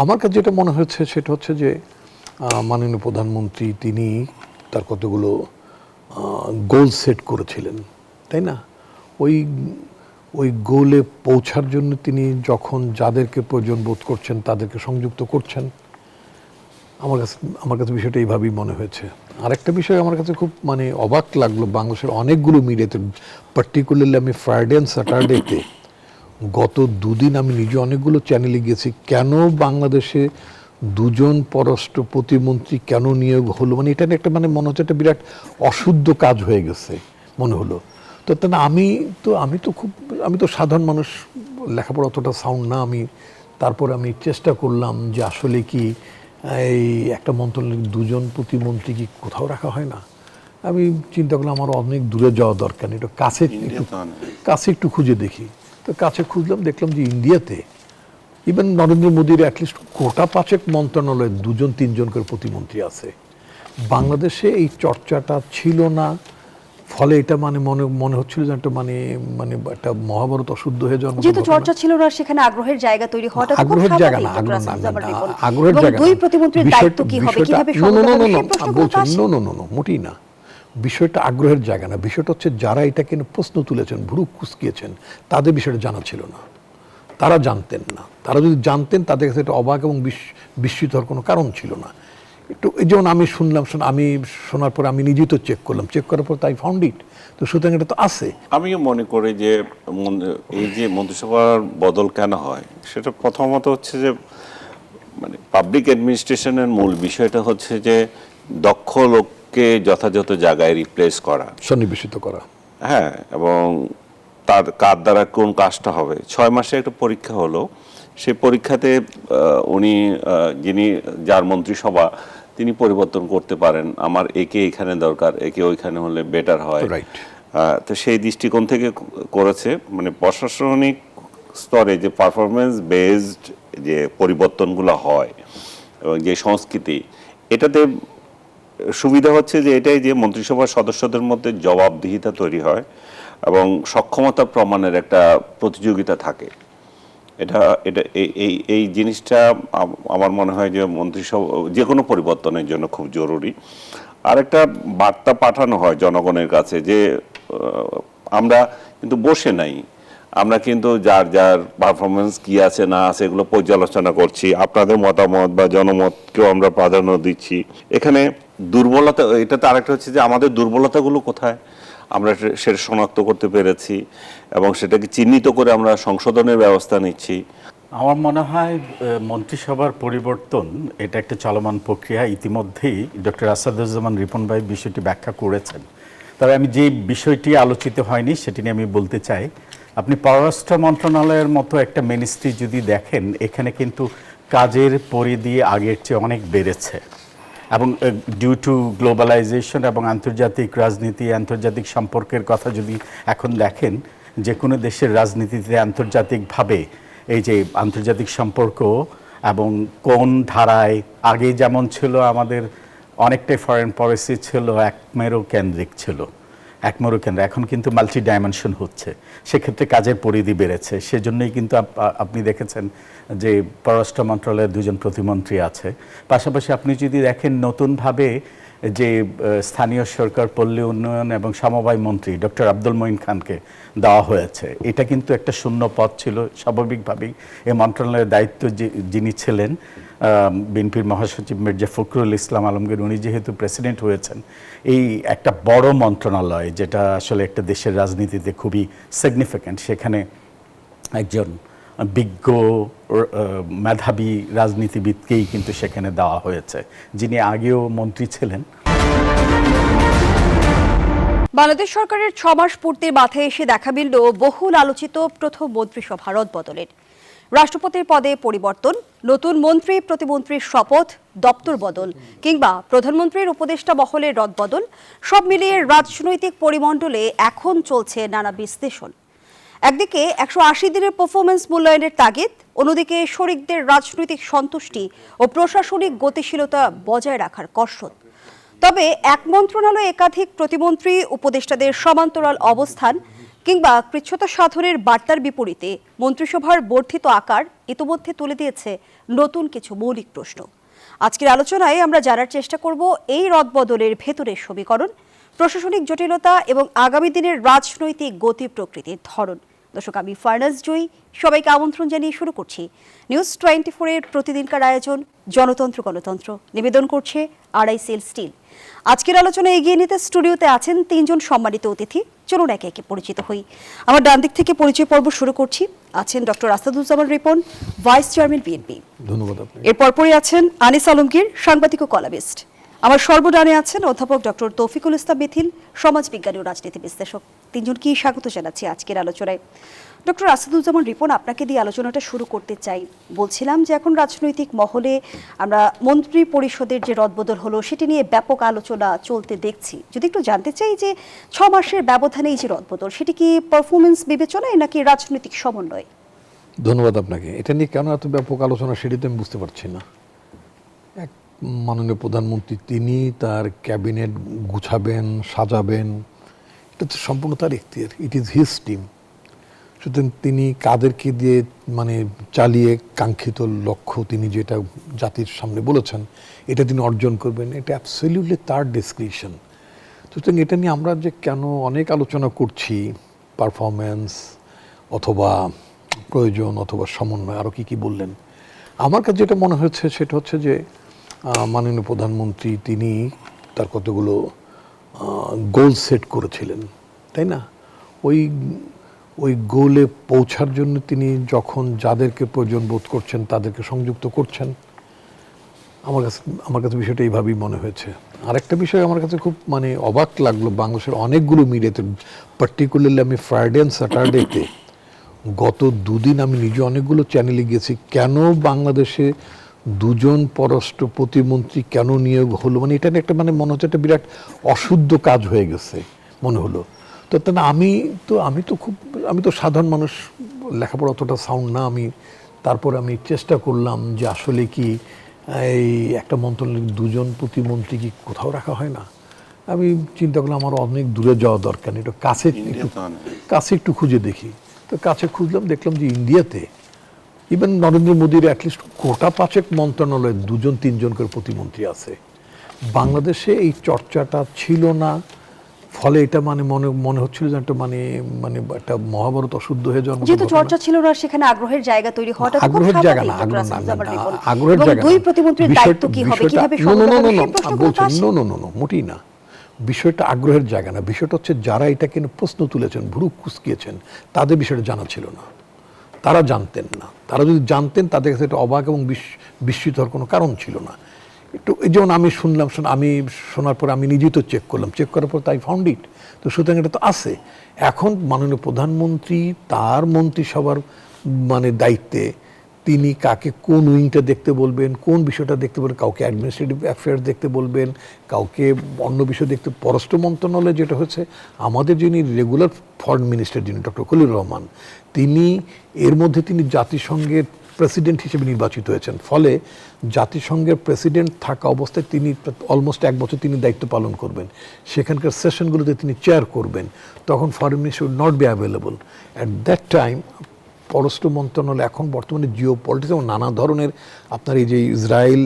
আমার কাছে যেটা মনে হয়েছে সেটা হচ্ছে যে মাননীয় প্রধানমন্ত্রী তিনি তার কতগুলো গোল সেট করেছিলেন, তাই না? ওই ওই গোলে পৌঁছার জন্য তিনি যখন যাদেরকে প্রয়োজন বোধ করছেন তাদেরকে সংযুক্ত করছেন, আমার কাছে বিষয়টা এইভাবেই মনে হয়েছে। আরেকটা বিষয় আমার কাছে খুব মানে অবাক লাগলো, বাংলাদেশের অনেকগুলো মিডিয়াতে, পার্টিকুলারলি আমি ফ্রাইডে অ্যান্ড স্যাটারডেতে গত দুদিন আমি নিজে অনেকগুলো চ্যানেলে গেছি, কেন বাংলাদেশে দুজন পররাষ্ট্র প্রতিমন্ত্রী কেন নিয়োগ হলো, মানে এটা একটা মানে মনে হচ্ছে একটা বিরাট অশুদ্ধ কাজ হয়ে গেছে মনে হলো। তো তাহলে আমি তো সাধারণ মানুষ, লেখাপড়া অতটা সাউন্ড না আমি, তারপর আমি চেষ্টা করলাম যে আসলে কি এই একটা মন্ত্রণালয়ের দুজন প্রতিমন্ত্রী কি কোথাও রাখা হয় না। আমি চিন্তা করলাম আমার অনেক দূরে যাওয়া দরকার নেই, একটু কাছে একটু খুঁজে দেখি। তো কাছে খুঁজলাম, দেখলাম যে ইন্ডিয়াতে ইভেন নরেন্দ্র মোদীর অ্যাটলিস্ট গোটা 5 মন্ত্রণালয়ে 2-3 করে প্রতিমন্ত্রী আছে। বাংলাদেশে এই চর্চাটা ছিল না, ফলে এটা মানে মনে হচ্ছিল যে একটা মানে মানে একটা মহাভারত অশুদ্ধ হয়ে যাওয়ার মতো। যেহেতু চর্চা ছিল না, সেখানে আগ্রহের জায়গা তৈরি হওয়াটা খুব আগ্রহের জায়গা না, আগ্রহের জায়গা না। দুই প্রতিমন্ত্রীর দায়িত্ব কি হবে, কিভাবে মোটেই না। বিষয়টা আগ্রহের জায়গা না, বিষয়টা হচ্ছে যারা এটাকে প্রশ্ন তুলেছেন, ভুরু কুঁচকিয়েছেন, তাদের বিষয়টা জানা ছিল না, তারা জানতেন না। তারা যদি জানতেন তাদের কাছে এটা অবাক এবং বিস্মিত হওয়ার কোনো কারণ ছিল না। একটু যেমন আমি আমি শোনার পর আমি নিজেই তো চেক করার পর তাই ফাউন্ড ইট। তো সুতরাং এটা তো আছে। আমিও মনে করি যে এই যে মন্ত্রিসভার বদল কেন হয়, সেটা প্রথমত হচ্ছে যে মানে পাবলিক অ্যাডমিনিস্ট্রেশনের মূল বিষয়টা হচ্ছে যে দক্ষ লোককে যথাযথ জায়গায় রিপ্লেস করা, সন্নিবেশিত করা। হ্যাঁ, এবং তার কার দ্বারা কোন কাজটা হবে। 6 মাসে একটা পরীক্ষা হলো, সেই পরীক্ষাতে উনি যার মন্ত্রিসভা তিনি পরিবর্তন করতে পারেন, আমার একে এখানে দরকার, একে ওইখানে হলে বেটার হয়। তো সেই দৃষ্টিকোণ থেকে করেছে। মানে প্রশাসনিক স্তরে যে পারফরমেন্স বেসড যে পরিবর্তনগুলো হয় এবং যে সংস্কৃতি, এটাতে সুবিধা হচ্ছে যে এটাই যে মন্ত্রিসভার সদস্যদের মধ্যে জবাবদিহিতা তৈরি হয় এবং সক্ষমতা প্রমাণের একটা প্রতিযোগিতা থাকে। এটা এটা এই জিনিসটা আমার মনে হয় যে মন্ত্রিসভা যে কোনো পরিবর্তনের জন্য খুব জরুরি। আর একটা বার্তা পাঠানো হয় জনগণের কাছে যে আমরা কিন্তু বসে নাই, আমরা কিন্তু যার যার পারফরমেন্স কি আছে না আছে এগুলো পর্যালোচনা করছি, আপনাদের মতামত বা জনমতকেও আমরা প্রাধান্য দিচ্ছি। এখানে দুর্বলতা, এটাতে আরেকটা হচ্ছে যে আমাদের দুর্বলতাগুলো কোথায় আমরা সেটা শনাক্ত করতে পেরেছি এবং সেটাকে চিহ্নিত করে আমরা সংশোধনের ব্যবস্থা নিচ্ছি। আমার মনে হয় মন্ত্রিসভার পরিবর্তন এটা একটা চলমান প্রক্রিয়া। ইতিমধ্যেই ডক্টর আসাদুজ্জামান রিপন ভাই বিষয়টি ব্যাখ্যা করেছেন। তবে আমি যে বিষয়টি আলোচিত হয়নি সেটি নিয়ে আমি বলতে চাই। আপনি পররাষ্ট্র মন্ত্রণালয়ের মতো একটা মিনিস্ট্রি যদি দেখেন, এখানে কিন্তু কাজের পরিধি আগের চেয়ে অনেক বেড়েছে এবং ডিউ টু গ্লোবালাইজেশন এবং আন্তর্জাতিক রাজনীতি, আন্তর্জাতিক সম্পর্কের কথা যদি এখন দেখেন, যে কোনো দেশের রাজনীতিতে আন্তর্জাতিকভাবে এই যে আন্তর্জাতিক সম্পর্ক এবং কোন ধারায়, আগে যেমন ছিল আমাদের অনেকটাই ফরেন পলিসি ছিল একমেরু কেন্দ্রিক ছিল, এখন কিন্তু মাল্টি ডাইমেনশন হচ্ছে, সেক্ষেত্রে কাজের পরিধি বেড়েছে। সেজন্যই কিন্তু আপনি দেখেছেন যে পররাষ্ট্র মন্ত্রণালয়ের 2জন প্রতিমন্ত্রী আছে। পাশাপাশি আপনি যদি দেখেন নতুনভাবে যে স্থানীয় সরকার, পল্লী উন্নয়ন এবং সমবায় মন্ত্রী ডক্টর আব্দুল মঈন খানকে দেওয়া হয়েছে, এটা কিন্তু একটা শূন্য পদ ছিল। স্বাভাবিকভাবেই এই মন্ত্রণালয়ের দায়িত্ব যিনি ছিলেন বিএনপির মহাসচিব মির্জা ফখরুল ইসলাম আলমগীর, উনি যেহেতু প্রেসিডেন্ট হয়েছেন, এই একটা বড় মন্ত্রণালয় যেটা আসলে একটা দেশের রাজনীতিতে খুবই সিগনিফিক্যান্ট, সেখানে একজন বিজ্ঞ মেধাবী রাজনীতিবিদকেই কিন্তু সেখানে দেওয়া হয়েছে, যিনি আগেও মন্ত্রী ছিলেন। বাংলাদেশ সরকারের 6 মাস পূর্তির মাথায় এসে দেখা মিলল বহুল আলোচিত প্রথম মন্ত্রিসভা রদবদলের। রাষ্ট্রপতির পদে পরিবর্তন, নতুন মন্ত্রী প্রতিমন্ত্রীর শপথ, দপ্তর বদল কিংবা প্রধানমন্ত্রীর উপদেষ্টা মহলের রদবদল, সব মিলিয়ে রাজনৈতিক পরিমণ্ডলে এখন চলছে নানা বিশ্লেষণ। একদিকে 180 দিনের পারফরমেন্স মূল্যায়নের তাগিদ, অন্যদিকে শরিকদের রাজনৈতিক সন্তুষ্টি ও প্রশাসনিক গতিশীলতা বজায় রাখার কসরত। তবে এক মন্ত্রণালয়ে একাধিক প্রতিমন্ত্রী উপদেষ্টাদের সমান্তরাল অবস্থান কিংবা কৃচ্ছ্রতা সাধনের বার্তার বিপরীতে মন্ত্রিসভার বর্ধিত আকার ইতোমধ্যে তুলে দিয়েছে নতুন কিছু মৌলিক প্রশ্ন। আজকের আলোচনায় আমরা জানার চেষ্টা করব এই রদবদলের ভেতরের সমীকরণ, প্রশাসনিক জটিলতা এবং আগামী দিনের রাজনৈতিক গতি প্রকৃতির ধরন। দর্শক, আমি ফারনাজ জয়ী, সবাইকে আমন্ত্রণ জানিয়ে শুরু করছি নিউজ 24 এর প্রতিদিনকার আয়োজন জনতন্ত্র গণতন্ত্র। নিবেদন করছে আড়াইসেল স্টিল। আজকের আলোচনা এগিয়ে নিতে স্টুডিওতে আছেন 3 জন সম্মানিত অতিথি। চলুন একে একে পরিচিত হই। আমার ডান দিক থেকে পরিচয় পর্ব শুরু করছি। আছেন doctor Asaduzzaman Ripon, vice chairman BNP. ধন্যবাদ আপনাকে। এর পরপরই আছেন আনিস আলমগীর, সাংবাদিক ও কলামিস্ট। আমার সর্বডানে আছেন অধ্যাপক ডক্টর তৌফিকুল ইসলাম মিথিল, সমাজবিজ্ঞানী ও রাজনীতি বিশ্লেষক। 3 জনকেই স্বাগত জানাচ্ছি আজকের আলোচনায়। ডক্টর আসাদুজ্জামান রিপন, আপনাকে দিয়ে আলোচনাটা শুরু করতে চাই। বলছিলাম যে এখন রাজনৈতিক মহলে আমরা মন্ত্রী পরিষদের যে রদবদল হলো সেটি নিয়ে ব্যাপক আলোচনা চলতে দেখছি। যদি একটু জানতে চাই যে 6 মাসের ব্যবধানে এই যে রদবদল, সেটি কি পারফরমেন্স বিবেচনায় নাকি রাজনৈতিক সমন্বয়? ধন্যবাদ আপনাকে। এটা নিয়ে কেন এত ব্যাপক আলোচনা সেটি তো আমি বুঝতে পারছি না। এক মাননীয় প্রধানমন্ত্রী তিনি তার ক্যাবিনেট গুছাবেন, সাজাবেন, এটা তো সম্পূর্ণ তার ইখতিয়ার। It is his team. সুতরাং তিনি কাদেরকে দিয়ে চালিয়ে কাঙ্ক্ষিত লক্ষ্য তিনি যেটা জাতির সামনে বলেছেন এটা তিনি অর্জন করবেন, এটা অ্যাবসলিউটলি তার ডিসক্রিপশন। সুতরাং এটা নিয়ে আমরা যে কেন অনেক আলোচনা করছি, পারফরমেন্স অথবা প্রয়োজন অথবা সমন্বয়, আরও কী বললেন, আমার কাছে যেটা মনে হয়েছে সেটা হচ্ছে যে মাননীয় প্রধানমন্ত্রী তিনি তার কতগুলো গোল সেট করেছিলেন, তাই না? ওই গোলে পৌঁছার জন্য তিনি যখন যাদেরকে প্রয়োজন বোধ করছেন তাদেরকে সংযুক্ত করছেন, আমার কাছে বিষয়টা এইভাবেই মনে হয়েছে। আরেকটা বিষয় আমার কাছে খুব অবাক লাগলো, বাংলাদেশের অনেকগুলো মিডিয়াতে, পার্টিকুলারলি আমি ফ্রাইডে অ্যান্ড স্যাটারডেতে গত 2 দিন আমি নিজে অনেকগুলো চ্যানেলে গেছি, কেন বাংলাদেশে 2 জন পররাষ্ট্র প্রতিমন্ত্রী কেন নিয়োগ হলো, এটা একটা মনে হচ্ছে একটা বিরাট অশুদ্ধ কাজ হয়ে গেছে মনে হলো। তো আমি তো সাধারণ মানুষ, লেখাপড়া অতটা সাউন্ড না আমি, তারপর আমি চেষ্টা করলাম যে আসলে কি এই একটা মন্ত্রণালয়ের 2 জন প্রতিমন্ত্রী কি কোথাও রাখা হয় না। আমি চিন্তা করলাম আমার অনেক দূরে যাওয়া দরকার নেই, একটু কাছে একটু খুঁজে দেখি। তো কাছে খুঁজলাম, দেখলাম যে ইন্ডিয়াতে ইভেন নরেন্দ্র মোদীর অ্যাটলিস্ট গোটা 5 মন্ত্রণালয়ে 2 জন 3 জন করে প্রতিমন্ত্রী আছে। বাংলাদেশে এই চর্চাটা ছিল না, ফলে এটা মনে হচ্ছিল যে একটা একটা মহাভারত অশুদ্ধ হয়ে যাওয়ার মতো। যেহেতু চর্চা ছিল না, সেখানে আগ্রহের জায়গা তৈরি হওয়াটা খুব আগ্রহের জায়গা না, আগ্রহের জায়গা না। 2 প্রতিমন্ত্রীর দায়িত্ব কি হবে, কিভাবে সমন্বয় হবে সেই প্রশ্নগুলো তো আসে। নো, মোটেই না। বিষয়টা আগ্রহের জায়গা না, বিষয়টা হচ্ছে যারা এটাকে প্রশ্ন তুলেছেন, ভুরু কুঁচকিয়েছেন, তাদের বিষয়টা জানা ছিল না, তারা জানতেন না। তারা যদি জানতেন তাদের কাছে এটা অবাক এবং বিস্মিত হওয়ার কোনো কারণ ছিল না। একটু যেমন আমি আমি শোনার পরে আমি নিজেই তো চেক করার পর তাই ফাউন্ড ইট। তো সুতরাং এটা তো আছে। এখন মাননীয় প্রধানমন্ত্রী তার মন্ত্রিসভার দায়িত্বে তিনি কাকে কোন উইংটা দেখতে বলবেন, কোন বিষয়টা দেখতে বলবেন, কাউকে অ্যাডমিনিস্ট্রেটিভ অ্যাফেয়ার্স দেখতে বলবেন, কাউকে অন্য বিষয় দেখতে। পররাষ্ট্র মন্ত্রণালয়ে যেটা হচ্ছে, আমাদের যিনি রেগুলার ফরেন মিনিস্টার যিনি ডক্টর খলিল রহমান, তিনি এর মধ্যে তিনি জাতিসংঘের প্রেসিডেন্ট হিসেবে নির্বাচিত হয়েছেন। ফলে জাতিসংঘের প্রেসিডেন্ট থাকা অবস্থায় তিনি অলমোস্ট 1 বছর তিনি দায়িত্ব পালন করবেন। সেখানকার সেশনগুলোতে তিনি চেয়ার করবেন। তখন foreign minister would not be available at that time. পররাষ্ট্র মন্ত্রণালয় এখন বর্তমানে জিও পলিটিক্স এবং নানা ধরনের আপনার এই যে Israel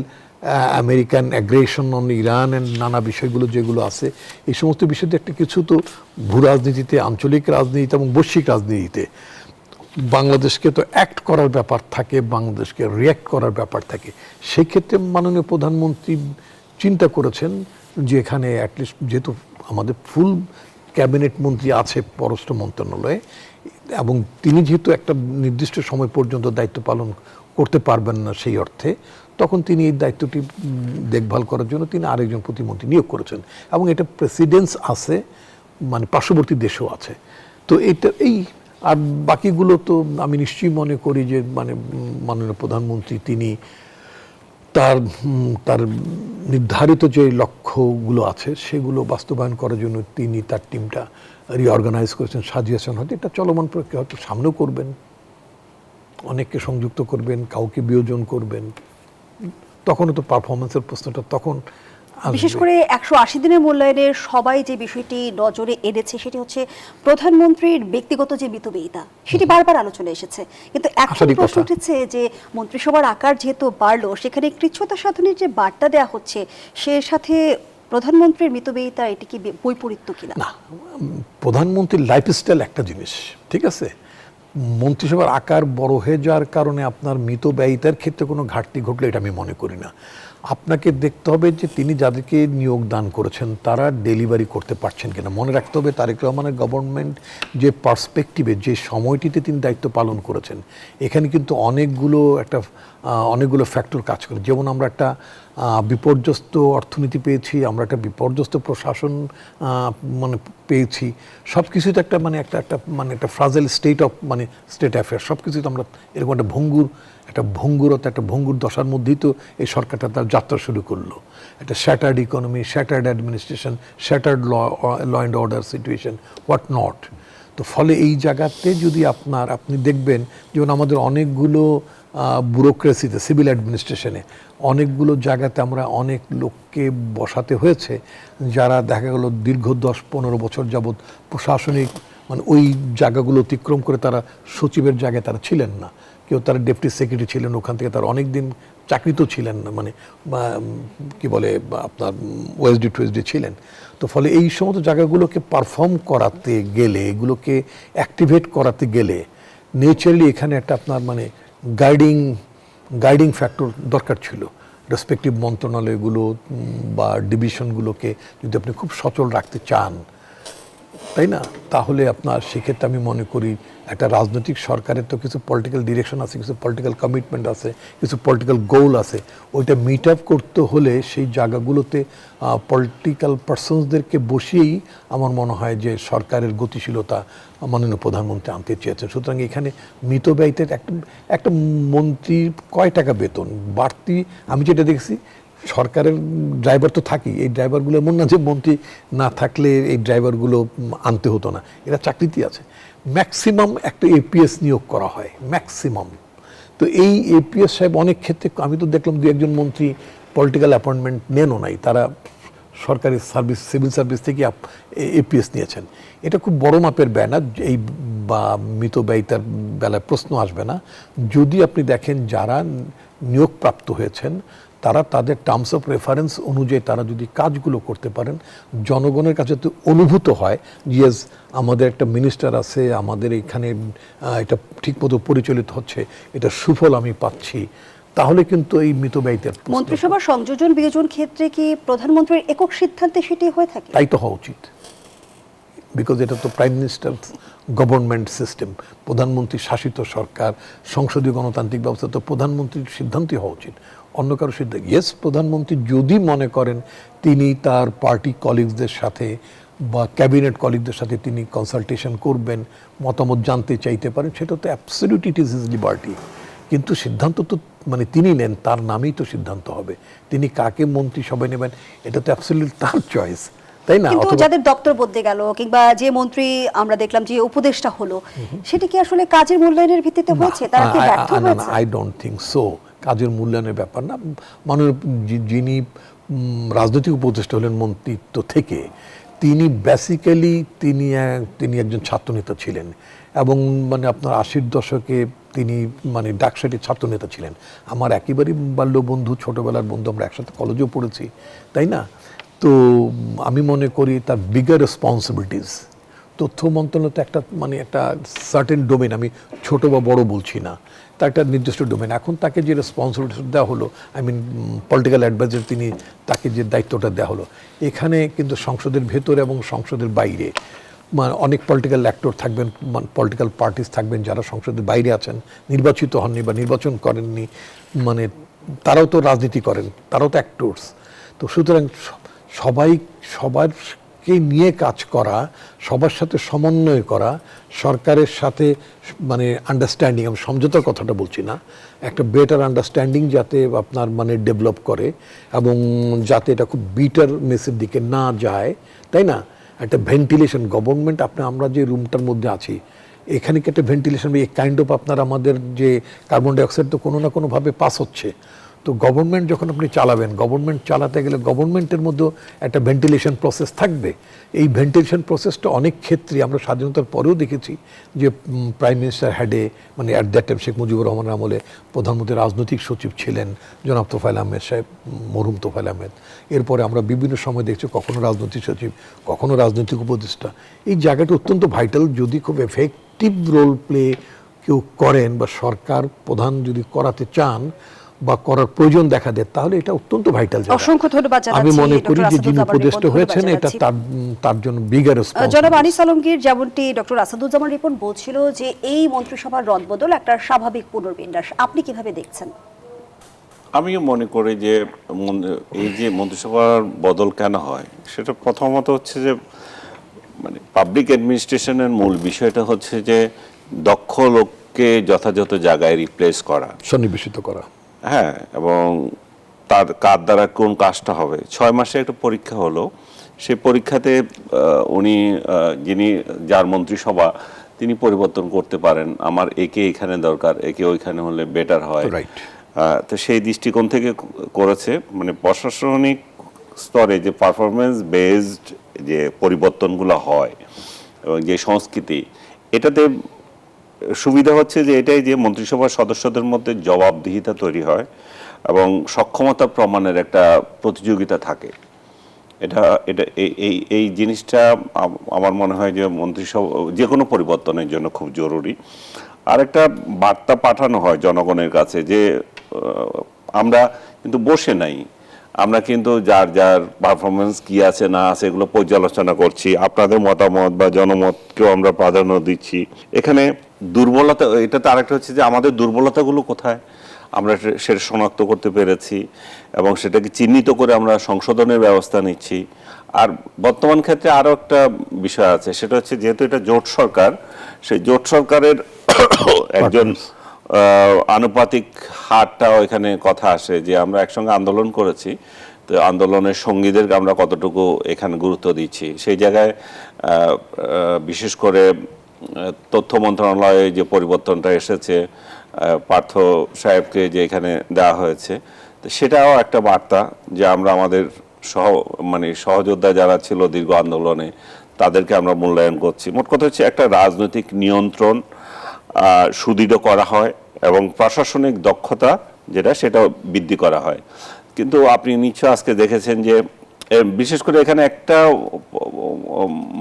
American aggression on Iran and নানা বিষয়গুলো যেগুলো আছে, এই সমস্ত বিষয়তে একটা কিছু তো ভূ রাজনীতিতে, আঞ্চলিক রাজনীতিতে এবং বৈশ্বিক রাজনীতিতে বাংলাদেশকে তো অ্যাক্ট করার ব্যাপার থাকে, বাংলাদেশকে রিয়্যাক্ট করার ব্যাপার থাকে। সেই ক্ষেত্রে মাননীয় প্রধানমন্ত্রী চিন্তা করেছেন যে এখানে অ্যাটলিস্ট যেহেতু আমাদের ফুল ক্যাবিনেট মন্ত্রী আছে পররাষ্ট্র মন্ত্রণালয়ে, এবং তিনি যেহেতু একটা নির্দিষ্ট সময় পর্যন্ত দায়িত্ব পালন করতে পারবেন না সেই অর্থে, তখন তিনি এই দায়িত্বটি দেখভাল করার জন্য তিনি আরেকজন প্রতিমন্ত্রী নিয়োগ করেছেন। এবং এটা প্রেসিডেন্স আছে, পার্শ্ববর্তী দেশও আছে। তো এটা আর বাকিগুলো তো আমি নিশ্চয়ই মনে করি যে মাননীয় প্রধানমন্ত্রী তিনি তার নির্ধারিত যে লক্ষ্যগুলো আছে সেগুলো বাস্তবায়ন করার জন্য তিনি তার টিমটা রিঅর্গানাইজ করেছেন, সাজিয়েছেন। হয়তো এটা চলমান প্রক্রিয়া, হয়তো সামনেও করবেন, অনেককে সংযুক্ত করবেন, কাউকে বিয়োজন করবেন। তখনও তো পারফরমেন্সের প্রশ্নটা তখন বিশেষ করে 180 দিনের মূল্যায়নের সবাই যে বিষয়টি নজরে এনেছে সেটি হচ্ছে প্রধানমন্ত্রীর ব্যক্তিগত যে মিতব্যয়িতা, সেটি বারবার আলোচনায় এসেছে। কিন্তু এখন আসলেই প্রশ্ন কথা। উঠেছে যে মন্ত্রিসভার আকার যেহেতু বাড়লো, সেখানে কৃচ্ছ্রতা সাধনের যে বার্তা দেওয়া হচ্ছে, সে সাথে প্রধানমন্ত্রীর মিতব্যয়িতা এটি কি বৈপরীত্য কিনা? না, প্রধানমন্ত্রীর লাইফস্টাইল একটা জিনিস, ঠিক আছে। মন্ত্রিসভার আকার বড় হয়ে যাওয়ার কারণে আপনার মিতব্যয়িতার ক্ষেত্রে কোনো ঘাটতি ঘটলে এটা আমি মনে করি না। আপনাকে দেখতে হবে যে তিনি যাদেরকে নিয়োগ দান করেছেন তারা ডেলিভারি করতে পারছেন কিনা। মনে রাখতে হবে তারেক রহমানের গভর্নমেন্ট যে পার্সপেক্টিভে, যে সময়টিতে তিনি দায়িত্ব পালন করেছেন, এখানে কিন্তু অনেকগুলো ফ্যাক্টর কাজ করে। যেমন আমরা একটা বিপর্যস্ত অর্থনীতি পেয়েছি, আমরা একটা বিপর্যস্ত প্রশাসন মানে পেয়েছি। সব কিছুতে একটা একটা ফ্রাজাইল স্টেট অ্যাফেয়ার, সব কিছুতে আমরা এরকম একটা ভঙ্গুর দশার মধ্যেই তো এই সরকারটা তার যাত্রা শুরু করলো। একটা shattered economy, shattered administration, shattered law and order situation, what not. তো ফলে এই জায়গাতে যদি আপনি দেখবেন যেমন আমাদের অনেকগুলো ব্যুরোক্রেসিতে, সিভিল অ্যাডমিনিস্ট্রেশনে অনেকগুলো জায়গাতে আমরা অনেক লোককে বসাতে হয়েছে যারা দেখা গেল দীর্ঘ 10-15 বছর যাবৎ প্রশাসনিক ওই জায়গাগুলো অতিক্রম করে তারা সচিবের জায়গায় তারা ছিলেন না। কেউ তারা ডেপুটি সেক্রেটারি ছিলেন, ওখান থেকে তারা অনেক দিন চাকরিতেও ছিলেন না, আপনার ওএসডি টুএসডি ছিলেন। তো ফলে এই সমস্ত জায়গাগুলোকে পারফর্ম করাতে গেলে, এগুলোকে অ্যাক্টিভেট করাতে গেলে নেচারালি এখানে একটা আপনার গাইডিং ফ্যাক্টর দরকার ছিল। রেসপেক্টিভ মন্ত্রণালয়গুলো বা ডিভিশনগুলোকে যদি আপনি খুব সচল রাখতে চান, তাই না, তাহলে আপনার সেক্ষেত্রে আমি মনে করি একটা রাজনৈতিক সরকারের তো কিছু পলিটিক্যাল ডিরেকশন আছে, কিছু পলিটিক্যাল কমিটমেন্ট আছে, কিছু পলিটিক্যাল গোল আছে। ওইটা মিট আপ করতে হলে সেই জায়গাগুলোতে পলিটিক্যাল পার্সনসদেরকে বসিয়েই আমার মনে হয় যে সরকারের গতিশীলতা মাননীয় প্রধানমন্ত্রী আনতে চেয়েছেন। সুতরাং এখানে মিতব্যয়িতার একটা মন্ত্রীর কয় টাকা বেতন বাড়তি, আমি যেটা দেখছি সরকারের ড্রাইভার তো থাকি, এই ড্রাইভারগুলো এমন না যে মন্ত্রী না থাকলে এই ড্রাইভারগুলো আনতে হতো না, এরা চাকরিতে আছে। ম্যাক্সিমাম একটা এপিএস নিয়োগ করা হয়, ম্যাক্সিমাম। তো এই এপিএস সাহেব অনেক ক্ষেত্রে আমি তো দেখলাম 2-1 মন্ত্রী পলিটিক্যাল অ্যাপয়েন্টমেন্ট নেনও নাই, তারা সরকারি সার্ভিস, সিভিল সার্ভিস থেকে এপিএস নিয়েছেন। এটা খুব বড় মাপের ব্যানার, এই বা মিতব্যয়িতার বেলায় প্রশ্ন আসবে না। যদি আপনি দেখেন যারা নিয়োগপ্রাপ্ত হয়েছেন তারা তাদের টার্মস অফ রেফারেন্স অনুযায়ী তারা যদি কাজগুলো করতে পারেন, জনগণের কাছে তো অনুভূত হয় যে আমাদের একটা মিনিস্টার আছে, আমাদের এখানে এটা ঠিকমতো পরিচালিত হচ্ছে, এটা সুফল আমি পাচ্ছি, তাহলে কিন্তু এই মিতব্যয়িতার মন্ত্রিসভার সংযোজন বিয়োজন ক্ষেত্রে কি প্রধানমন্ত্রীর একক সিদ্ধান্তে সেটি হয়ে থাকে? তাই তো হওয়া উচিত, বিকজ এটা তো প্রাইম মিনিস্টার গভর্নমেন্ট সিস্টেম, প্রধানমন্ত্রী শাসিত সরকার, সংসদীয় গণতান্ত্রিক ব্যবস্থা, তো প্রধানমন্ত্রীর সিদ্ধান্তই হওয়া উচিত, অন্য কারো সিদ্ধান্ত। ইয়েস, প্রধানমন্ত্রী যদি মনে করেন তিনি তার পার্টি কলিগসদের সাথে বা ক্যাবিনেট কলিগদের সাথে তিনি কনসালটেশন করবেন, মতামত জানতে চাইতে পারেন, সেটা তো absolute, it is his liberty. কিন্তু সিদ্ধান্ত তো তিনি নেন, তার নামেই তো সিদ্ধান্ত হবে। তিনি কাকে মন্ত্রিসভায় নেবেন এটা তো অ্যাবসলিউট তার চয়েস, তাই না? কিন্তু যাদের দপ্তর বদলে গেল কিংবা যে মন্ত্রী আমরা দেখলাম যে উপদেষ্টা হলো, সেটা কি আসলে কাজের মূল্যায়নের ভিত্তিতে হয়েছে? তারা কি ব্যর্থ হয়েছে? I don't think so. কাজের মূল্যায়নের ব্যাপার না। মাননীয় যিনি রাজনৈতিক উপদেষ্টা হলেন মন্ত্রিত্ব থেকে, তিনি বেসিক্যালি তিনি একজন ছাত্রনেতা ছিলেন এবং আপনার 80-র দশকে তিনি ডাকসাইটের ছাত্রনেতা ছিলেন। আমার একেবারেই বাল্য বন্ধু, ছোটবেলার বন্ধু, আমরা একসাথে কলেজেও পড়েছি, তাই না? তো আমি মনে করি তার বিগার রেসপন্সিবিলিটিস, তথ্য মন্ত্রণালয় তো একটা সার্টেন ডোমেন, আমি ছোট বা বড় বলছি না, তার একটা নির্দিষ্ট ডোমেন। এখন তাকে যে রেসপন্সিবিলিটি দেওয়া হলো, পলিটিক্যাল অ্যাডভাইজার, তাকে যে দায়িত্বটা দেওয়া হলো, এখানে কিন্তু সংসদের ভেতরে এবং সংসদের বাইরে অনেক পলিটিক্যাল অ্যাক্টর থাকবেন, পলিটিক্যাল পার্টিস থাকবেন যারা সংসদের বাইরে আছেন, নির্বাচিত হননি বা নির্বাচন করেননি, তারাও তো রাজনীতি করেন, তারাও তো অ্যাক্টরস। তো সুতরাং সবাইকে নিয়ে কাজ করা, সবার সাথে সমন্বয় করা, সরকারের সাথে আন্ডারস্ট্যান্ডিং, আমি সমঝোতার কথাটা বলছি না, একটা বেটার আন্ডারস্ট্যান্ডিং যাতে আপনার ডেভেলপ করে এবং যাতে এটা খুব বিটারনেসের দিকে না যায়, তাই না? একটা ভেন্টিলেশন গভর্নমেন্ট, আমরা যে রুমটার মধ্যে আছি এখানে কি একটা ভেন্টিলেশন, এই কাইন্ড অফ আমাদের যে কার্বন ডাইঅক্সাইড তো কোনো না কোনোভাবে পাস হচ্ছে, তো গভর্নমেন্ট যখন আপনি চালাবেন, গভর্নমেন্ট চালাতে গেলে গভর্নমেন্টের মধ্যেও একটা ভেন্টিলেশন প্রসেস থাকবে। এই ভেন্টিলেশন প্রসেসটা অনেক ক্ষেত্রে আমরা স্বাধীনতার পরেও দেখেছি যে প্রাইম মিনিস্টার হ্যাডে, মানে at that time Sheikh Mujibur রহমানের আমলে প্রধানমন্ত্রী রাজনৈতিক সচিব ছিলেন জনাব তোফায়েল আহমেদ সাহেব, মরহুম তোফায়েল আহমেদ। এরপরে আমরা বিভিন্ন সময় দেখছি কখনো রাজনৈতিক সচিব, কখনো রাজনৈতিক উপদেষ্টা। এই জায়গাটা অত্যন্ত ভাইটাল। যদি খুব এফেক্টিভ রোল প্লে কেউ করেন বা সরকার প্রধান যদি করাতে চান বা করার প্রয়োজন দেখা দেয়, তাহলে এটা অত্যন্ত ভাইটাল জায়গা। অসংখ্য ধন্যবাদ জানাচ্ছি। আমি মনে করি ডক্টর যে যিনি আসাদুজ্জামান উপদেষ্টা রিপন, হয়েছেন ধন্যবাদ এটা জানাচ্ছি। তার জন্য বিগার রেসপন্স। জনাব আনিস আলমগীর, যেমনটি ডক্টর আসাদুজ্জামান রিপন বলছিল যে এই মন্ত্রিসভার রদবদল একটা স্বাভাবিক পুনর্বিন্যাস, আপনি কিভাবে দেখছেন? আমিও মনে করি যে এই যে মন্ত্রিসভার বদল কেন হয়, সেটা প্রথমত হচ্ছে যে মানে পাবলিক অ্যাডমিনিস্ট্রেশনের মূল বিষয়টা হচ্ছে যে দক্ষ লোককে যথাযথ জায়গায় রিপ্লেস করা, সন্নিবেশিত করা। হ্যাঁ, এবং তার কার দ্বারা কোন কাজটা হবে। 6 মাসে একটা পরীক্ষা হলো, সেই পরীক্ষাতে উনি যার মন্ত্রিসভা তিনি পরিবর্তন করতে পারেন। আমার একে এখানে দরকার, একে ওইখানে হলে বেটার হয়। রাইট। তো সেই দৃষ্টিকোণ থেকে করেছে। মানে প্রশাসনিক স্তরে যে পারফরমেন্স বেসড যে পরিবর্তনগুলো হয় এবং যে সংস্কৃতি, এটাতে সুবিধা হচ্ছে যে এটাই যে মন্ত্রিসভার সদস্যদের মধ্যে জবাবদিহিতা তৈরি হয় এবং সক্ষমতা প্রমাণের একটা প্রতিযোগিতা থাকে। এটা এটা এই জিনিসটা আমার মনে হয় যে মন্ত্রিসভা যে কোনো পরিবর্তনের জন্য খুব জরুরি। আর একটা বার্তা পাঠানো হয় জনগণের কাছে যে আমরা কিন্তু বসে নাই, আমরা কিন্তু যার যার পারফরমেন্স কি আছে না আছে এগুলো পর্যালোচনা করছি, আপনাদের মতামত বা জনমতকেও আমরা প্রাধান্য দিচ্ছি। এখানে দুর্বলতা, এটা তো আরেকটা হচ্ছে যে আমাদের দুর্বলতাগুলো কোথায় আমরা সেটা শনাক্ত করতে পেরেছি এবং সেটাকে চিহ্নিত করে আমরা সংশোধনের ব্যবস্থা নিচ্ছি। আর বর্তমান ক্ষেত্রে আরও একটা বিষয় আছে, সেটা হচ্ছে যেহেতু এটা জোট সরকার, সেই জোট সরকারের একজন আনুপাতিক হারটাও এখানে কথা আসে যে আমরা একসঙ্গে আন্দোলন করেছি, তো আন্দোলনের সঙ্গীদেরকে আমরা কতটুকু এখানে গুরুত্ব দিচ্ছি। সেই জায়গায় বিশেষ করে তথ্য মন্ত্রণালয়ে যে পরিবর্তনটা এসেছে, পার্থ সাহেবকে যে এখানে দেওয়া হয়েছে, তো সেটাও একটা বার্তা যে আমরা আমাদের সহযোদ্ধা যারা ছিল দীর্ঘ আন্দোলনে তাদেরকে আমরা মূল্যায়ন করছি। মোট কথা হচ্ছে একটা রাজনৈতিক নিয়ন্ত্রণ সুদৃঢ় করা হয় এবং প্রশাসনিক দক্ষতা সেটাও বৃদ্ধি করা হয়। কিন্তু আপনি নিশ্চয় আজকে দেখেছেন যে বিশেষ করে এখানে একটা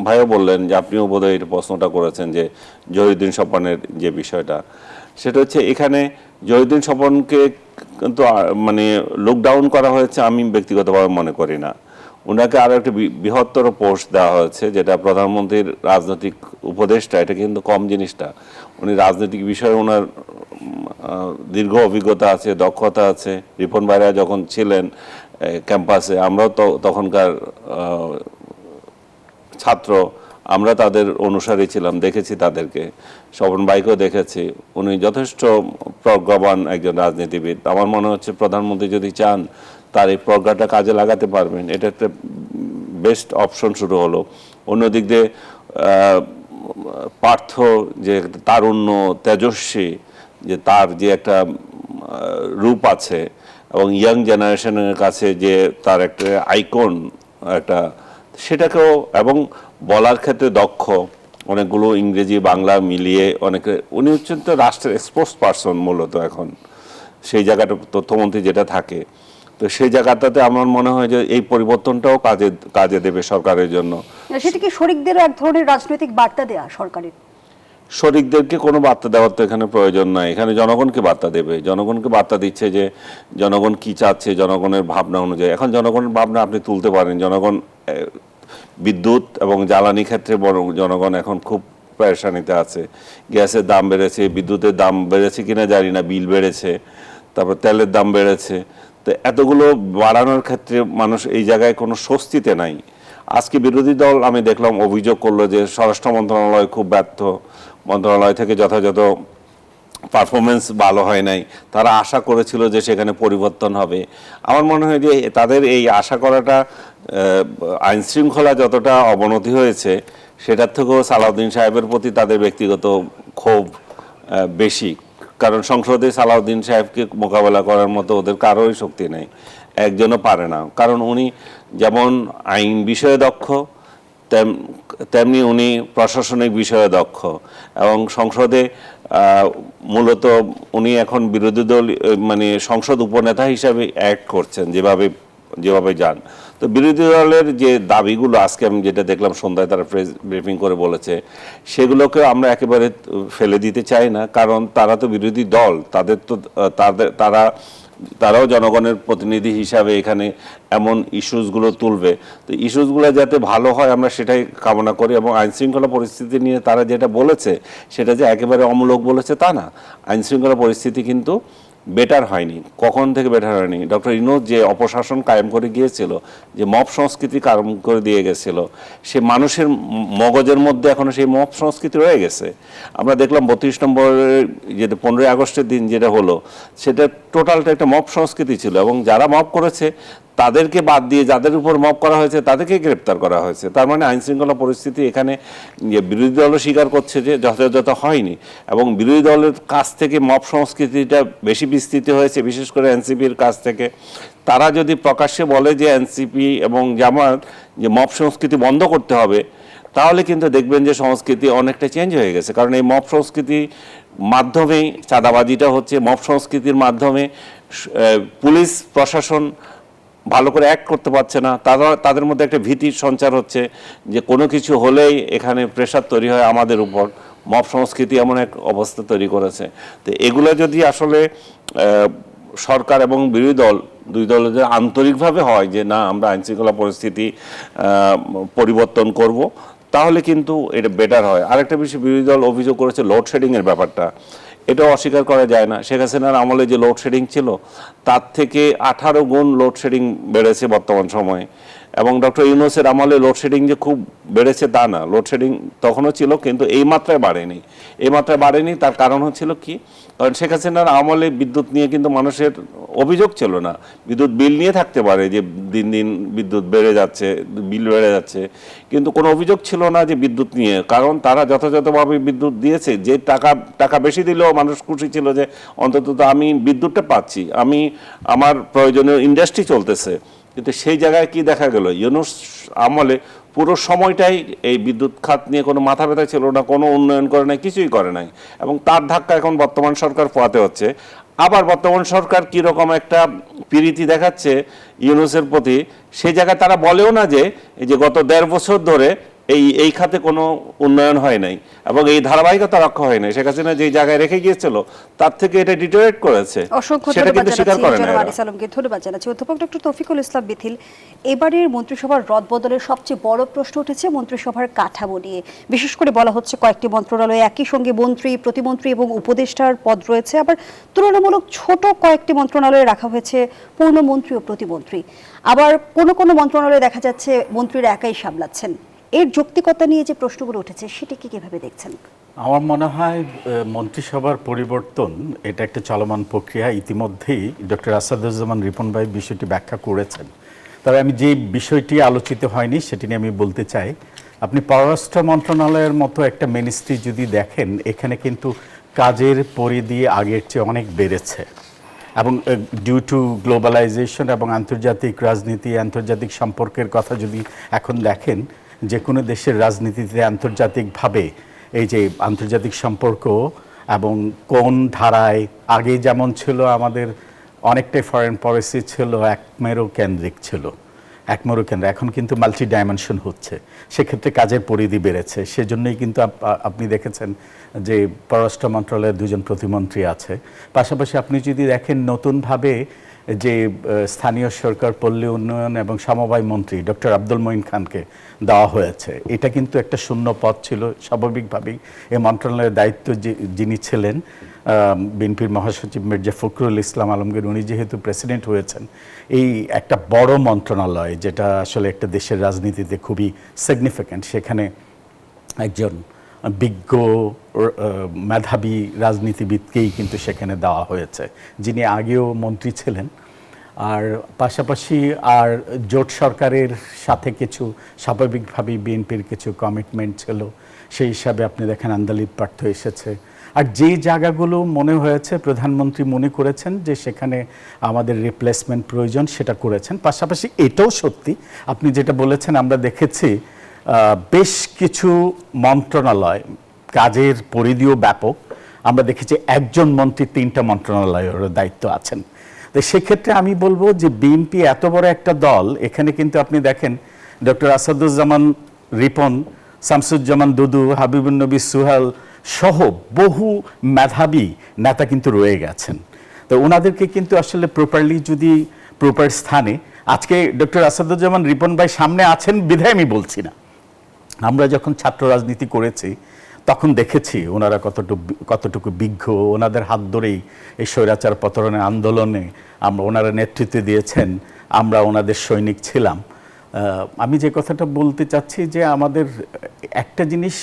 ভাইও বললেন যে আপনিও বোধহয় এই প্রশ্নটা করেছেন যে জহিরুদ্দিন স্বপনের যে বিষয়টা, সেটা হচ্ছে এখানে জহিরুদ্দিন স্বপনকে কিন্তু মানে লকডাউন করা হয়েছে আমি ব্যক্তিগতভাবে মনে করি না। ওনাকে আরও একটা বৃহত্তর পোস্ট দেওয়া হয়েছে, যেটা প্রধানমন্ত্রীর রাজনৈতিক উপদেষ্টা। এটা কিন্তু কম জিনিসটা। উনি রাজনৈতিক বিষয়ে ওনার দীর্ঘ অভিজ্ঞতা আছে, দক্ষতা আছে। রিপন ভাইরা যখন ছিলেন ক্যাম্পাসে, আমরাও তো তখনকার ছাত্র, আমরা তাদের অনুসারী ছিলাম, দেখেছি তাদেরকে, স্বপন ভাইকেও দেখেছি। উনি যথেষ্ট প্রজ্ঞাবান একজন রাজনীতিবিদ। আমার মনে হচ্ছে প্রধানমন্ত্রী যদি চান তার এই প্রজ্ঞাটা কাজে লাগাতে পারবেন। এটা একটা বেস্ট অপশন শুরু হলো। অন্যদিক দিয়ে পার্থ যে তারুণ্য, তেজস্বী, যে তার যে একটা রূপ আছে এবং ইয়াং জেনারেশনের কাছে যে তার একটা আইকন একটা, সেটাকেও, এবং বলার ক্ষেত্রে দক্ষ, অনেকগুলো ইংরেজি বাংলা মিলিয়ে অনেকে, উনি হচ্ছেন তো রাষ্ট্রের স্পোর্টস পারসন মূলত এখন, সেই জায়গাটা তথ্যমন্ত্রী যেটা থাকে। তো সেই জায়গাটাতে আমার মনে হয় যে এই পরিবর্তনটাও কাজে দেবে সরকারের জন্য। সেটা কি শরিকদেরও এক ধরনের রাজনৈতিক বার্তা দেয়া সরকারের? শরিকদেরকে কোনো বার্তা দেওয়ার তো এখানে প্রয়োজন নাই। এখানে জনগণকে বার্তা দেবে। জনগণকে বার্তা দিচ্ছে যে জনগণ কি চাচ্ছে, জনগণের ভাবনা অনুযায়ী। এখন জনগণের ভাবনা আপনি তুলতে পারেন। জনগণ বিদ্যুৎ এবং জ্বালানি ক্ষেত্রে জনগণ এখন খুব পেরেশানিতে আছে। গ্যাসের দাম বেড়েছে, বিদ্যুতের দাম বেড়েছে কিনা জানি না, বিল বেড়েছে, তারপর তেলের দাম বেড়েছে। তো এতগুলো বাড়ানোর ক্ষেত্রে মানুষ এই জায়গায় কোনো স্বস্তিতে নাই। আজকে বিরোধী দল আমি দেখলাম অভিযোগ করলো যে স্বরাষ্ট্র মন্ত্রণালয় খুব ব্যর্থ, মন্ত্রণালয় থেকে যথাযথ পারফরমেন্স ভালো হয় নাই। তারা আশা করেছিল যে সেখানে পরিবর্তন হবে। আমার মনে হয় যে তাদের এই আশা করাটা, আইন শৃঙ্খলা যতটা অবনতি হয়েছে সেটার থেকেও সালাউদ্দিন সাহেবের প্রতি তাদের ব্যক্তিগত ক্ষোভ বেশি। কারণ সংসদে সালাউদ্দিন সাহেবকে মোকাবেলা করার মতো ওদের কারোই শক্তি নেই, একজনও পারে না। কারণ উনি যেমন আইন বিষয়ে দক্ষ, তেমনি উনি প্রশাসনিক বিষয়ে দক্ষ, এবং সংসদে মূলত উনি এখন বিরোধী দল মানে সংসদ উপনেতা হিসাবে অ্যাক্ট করছেন যেভাবে যান। তো বিরোধী দলের যে দাবিগুলো আজকে আমি যেটা দেখলাম সন্ধ্যায় তারা প্রেস ব্রিফিং করে বলেছে, সেগুলোকে আমরা একেবারে ফেলে দিতে চাই না, কারণ তারা তো বিরোধী দল, তারাও জনগণের প্রতিনিধি হিসাবে এখানে এমন ইস্যুসগুলো তুলবে। তো ইস্যুসগুলো যাতে ভালো হয় আমরা সেটাই কামনা করি। এবং আইনশৃঙ্খলা পরিস্থিতি নিয়ে তারা যেটা বলেছে সেটা যে একেবারে অমূলক বলেছে তা না, আইনশৃঙ্খলা পরিস্থিতি কিন্তু বেটার হয়নি। কখন থেকে বেটার হয়নি? ডক্টর ইউনূস যে অপশাসন কায়েম করে গিয়েছিল, যে মব সংস্কৃতি কায়েম করে দিয়ে গেছিল, সে মানুষের মগজের মধ্যে এখনো সেই মব সংস্কৃতি রয়ে গেছে। আমরা দেখলাম 32 নম্বরের যেটা 15ই আগস্টের দিন যেটা হলো, সেটা টোটালটা একটা মব সংস্কৃতি ছিল, এবং যারা মব করেছে তাদেরকে বাদ দিয়ে যাদের উপর মব করা হয়েছে তাদেরকে গ্রেপ্তার করা হয়েছে। তার মানে আইনশৃঙ্খলা পরিস্থিতি এখানে বিরোধী দলও স্বীকার করছে যে যথাযথ হয়নি, এবং বিরোধী দলের কাছ থেকে মব সংস্কৃতিটা বেশি বিস্তৃত হয়েছে, বিশেষ করে এনসিপির কাছ থেকে। তারা যদি প্রকাশ্যে বলে যে এনসিপি এবং জামায়াত যে মব সংস্কৃতি বন্ধ করতে হবে, তাহলে কিন্তু দেখবেন যে সংস্কৃতি অনেকটা চেঞ্জ হয়ে গেছে। কারণ এই মব সংস্কৃতির মাধ্যমেই চাঁদাবাজিটা হচ্ছে, মব সংস্কৃতির মাধ্যমে পুলিশ প্রশাসন ভালো করে অ্যাক্ট করতে পারছে না, তাদের মধ্যে একটা ভীতির সঞ্চার হচ্ছে যে কোনো কিছু হলেই এখানে প্রেশার তৈরি হয় আমাদের উপর। মব সংস্কৃতি এমন এক অবস্থা তৈরি করেছে। তো এগুলো যদি আসলে সরকার এবং বিরোধী দল দুই দলের যে আন্তরিকভাবে হয় যে না আমরা আইনশৃঙ্খলা পরিস্থিতি পরিবর্তন করব, তাহলে কিন্তু এটা বেটার হয়। আরেকটা বিষয় বিরোধী দল অভিযোগ করেছে লোডশেডিংয়ের ব্যাপারটা, এটাও অস্বীকার করা যায় না। শেখ হাসিনার আমলে যে লোডশেডিং ছিল তার থেকে 18 গুণ লোডশেডিং বেড়েছে বর্তমান সময়ে, এবং ডক্টর ইউনূসের আমলে লোডশেডিং যে খুব বেড়েছে তা না, লোডশেডিং তখনও ছিল কিন্তু এই মাত্রায় বাড়েনি। তার কারণ হচ্ছিল কি, কারণ শেখ হাসিনার আমলে বিদ্যুৎ নিয়ে কিন্তু মানুষের অভিযোগ ছিল না। বিদ্যুৎ বিল নিয়ে থাকতে পারে যে দিন দিন বিদ্যুৎ বেড়ে যাচ্ছে, বিল বেড়ে যাচ্ছে, কিন্তু কোনো অভিযোগ ছিল না যে বিদ্যুৎ নিয়ে, কারণ তারা যথাযথভাবে বিদ্যুৎ দিয়েছে। যে টাকা বেশি দিলেও মানুষ খুশি ছিল যে অন্তত আমি বিদ্যুৎটা পাচ্ছি, আমার প্রয়োজনীয় ইন্ডাস্ট্রি চলতেছে। কিন্তু সেই জায়গায় কি দেখা গেল, ইউনূস আমলে পুরো সময়টাই এই বিদ্যুৎ খাত নিয়ে কোনো মাথা ব্যথা ছিল না, কোনো উন্নয়ন করে নাই, কিছুই করে নাই, এবং তার ধাক্কা এখন বর্তমান সরকার পোহাতে হচ্ছে। আবার বর্তমান সরকার কীরকম একটা প্রীতি দেখাচ্ছে ইউনূসের প্রতি, সেই জায়গায় তারা বলেও না যে এই যে গত 1.5 বছর ধরে এই খাতে কোনো উন্নয়ন হয় নাই এবং এই ধারাবাহিকতা রক্ষা হয় নাই। শেখ হাসিনা যে জায়গায় রেখে গিয়েছিল তার থেকে এটা ডিটোরেট করেছে, সেটা কিন্তু স্বীকার করে না। ধন্যবাদ জানাচ্ছি অধ্যাপক ডক্টর তৌফিকুল ইসলাম মিথিল। এবারের মন্ত্রিসভার রদবদলের সবচেয়ে বড় প্রশ্ন উঠেছে মন্ত্রিসভার কাঠামো নিয়ে। বিশেষ করে বলা হচ্ছে কয়েকটি মন্ত্রণালয়ে একই সঙ্গে মন্ত্রী, প্রতিমন্ত্রী এবং উপদেষ্টার পদ রয়েছে, আবার তুলনামূলক ছোট কয়েকটি মন্ত্রণালয়ে রাখা হয়েছে পূর্ণমন্ত্রী ও প্রতিমন্ত্রী। আবার কোনো মন্ত্রণালয়ে দেখা যাচ্ছে মন্ত্রীরা একাই সামলাচ্ছেন। এর যৌক্তিকতা নিয়ে যে প্রশ্নগুলো উঠেছে সেটাকে কিভাবে দেখছেন? আমার মনে হয় মন্ত্রিসভার পরিবর্তন এটা একটা চলমান প্রক্রিয়া। ইতিমধ্যেই ডক্টর আসাদুজ্জামান রিপন ভাই বিষয়টি ব্যাখ্যা করেছেন। তবে আমি যে বিষয়টি আলোচিত হয়নি সেটি নিয়ে আমি বলতে চাই। আপনি পররাষ্ট্র মন্ত্রণালয়ের মতো একটা মিনিস্ট্রি যদি দেখেন, এখানে কিন্তু কাজের পরিধি আগের চেয়ে অনেক বেড়েছে, এবং ডিউ টু গ্লোবালাইজেশন এবং আন্তর্জাতিক রাজনীতি, আন্তর্জাতিক সম্পর্কের কথা যদি এখন দেখেন, যে কোনো দেশের রাজনীতিতে আন্তর্জাতিকভাবে এই যে আন্তর্জাতিক সম্পর্ক এবং কোন ধারায় আগে যেমন ছিল আমাদের অনেকটাই ফরেন পলিসি ছিল একমেরু কেন্দ্রিক ছিল, এখন কিন্তু মাল্টি ডাইমেনশন হচ্ছে, সেক্ষেত্রে কাজের পরিধি বেড়েছে। সেজন্যই কিন্তু আপনি দেখেছেন যে পররাষ্ট্র মন্ত্রণালয়ের 2জন প্রতিমন্ত্রী আছে। পাশাপাশি আপনি যদি দেখেন নতুনভাবে যে স্থানীয় সরকার, পল্লী উন্নয়ন এবং সমবায় মন্ত্রী ডক্টর আব্দুল মঈন খানকে দেওয়া হয়েছে, এটা কিন্তু একটা শূন্য পদ ছিল। স্বাভাবিকভাবেই এই মন্ত্রণালয়ের দায়িত্ব যিনি ছিলেন বিএনপির মহাসচিব মির্জা ফখরুল ইসলাম আলমগীর, উনি যেহেতু প্রেসিডেন্ট হয়েছেন, এই একটা বড় মন্ত্রণালয় যেটা আসলে একটা দেশের রাজনীতিতে খুবই সিগনিফিক্যান্ট, সেখানে একজন বিজ্ঞ মেধাবী রাজনীতিবিদকেই কিন্তু সেখানে দেওয়া হয়েছে, যিনি আগেও মন্ত্রী ছিলেন। আর পাশাপাশি আর জোট সরকারের সাথে কিছু স্বাভাবিকভাবেই বিএনপির কিছু কমিটমেন্ট ছিল, সেই হিসাবে আপনি দেখেন আন্দালিব পার্থ এসেছে। আর যে জায়গাগুলো মনে হয়েছে প্রধানমন্ত্রী মনে করেছেন যে সেখানে আমাদের রিপ্লেসমেন্ট প্রয়োজন সেটা করেছেন। পাশাপাশি এটাও সত্যি আপনি যেটা বলেছেন, আমরা দেখেছি বেশ কিছু মন্ত্রণালয় কাজের পরিধিও ব্যাপক, আমরা দেখেছি একজন মন্ত্রী 3টা মন্ত্রণালয়ের দায়িত্ব আছেন। তো সেক্ষেত্রে আমি বলবো যে বিএনপি এত বড় একটা দল, এখানে কিন্তু আপনি দেখেন ডক্টর আসাদুজ্জামান রিপন, শামসুজ্জামান দুদু, হাবিবুন নবী সুহেল সহ বহু মেধাবী নেতা কিন্তু রয়ে গেছেন। তো ওনাদেরকে কিন্তু আসলে প্রপারলি যদি প্রপার স্থানে, আজকে ডক্টর আসাদুজ্জামান রিপন ভাই সামনে আছেন বিধায় আমি বলছি না, আমরা যখন ছাত্র রাজনীতি করেছি তখন দেখেছি ওনারা কতটুকু বিজ্ঞ, ওনাদের হাত ধরেই এই স্বৈরাচার পতনের আন্দোলনে ওনারা নেতৃত্ব দিয়েছেন, আমরা ওনাদের সৈনিক ছিলাম। আমি যে কথাটা বলতে চাচ্ছি যে আমাদের একটা জিনিস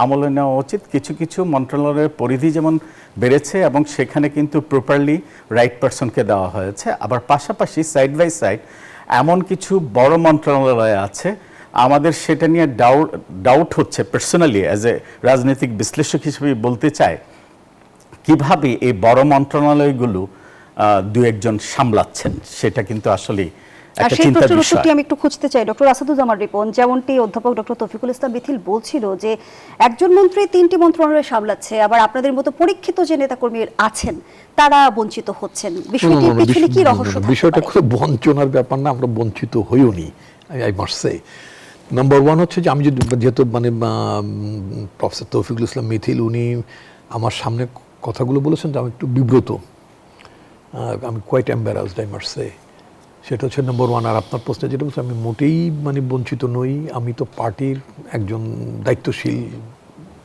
আমলে নেওয়া উচিত, কিছু কিছু মন্ত্রণালয়ের পরিধি যেমন বেড়েছে এবং সেখানে কিন্তু প্রপারলি রাইট পারসনকে দেওয়া হয়েছে, আবার পাশাপাশি সাইড বাই সাইড এমন কিছু বড় মন্ত্রণালয় আছে আমাদের সেটা নিয়ে ডাউট হচ্ছে। পার্সোনালি অ্যাজ এ রাজনৈতিক বিশ্লেষক হিসেবে বলতে চাই, কিভাবে এই বড় মন্ত্রণালয়গুলো দু একজন সামলাচ্ছেন, সেটা কিন্তু আসলে আর সেই প্রশ্নের উত্তরটি আমি একটু খুঁজতে চাই ডক্টর আসাদুজ্জামান রিপন। যেমনটি অধ্যাপক ডক্টর তৌফিকুল ইসলাম মিথিল বলছিল যে একজন মন্ত্রী 3টি মন্ত্রণালয় সামলাচ্ছে, আবার আপনাদের মতো পরীক্ষিত যে নেতাকর্মী আছেন তারা বঞ্চিত হচ্ছেন, বিষয়টির পিছনে কি রহস্য থাকতে পারে? বিষয়টা খুব বঞ্চনার ব্যাপার না, আমরা বঞ্চিত হইওনি, I must say. Number one হচ্ছে যে আমি যেহেতু মানে প্রফেসর তৌফিকুল ইসলাম মিথিল উনি আমার সামনে কথাগুলো বলেছেন, যে আমি একটু বিব্রত, আমি quite embarrassed, I must say. সেটা হচ্ছে নাম্বার ওয়ান। আর আপনার প্রশ্নে যেটা বলছে, আমি মোটেই মানে বঞ্চিত নই, আমি তো পার্টির একজন দায়িত্বশীল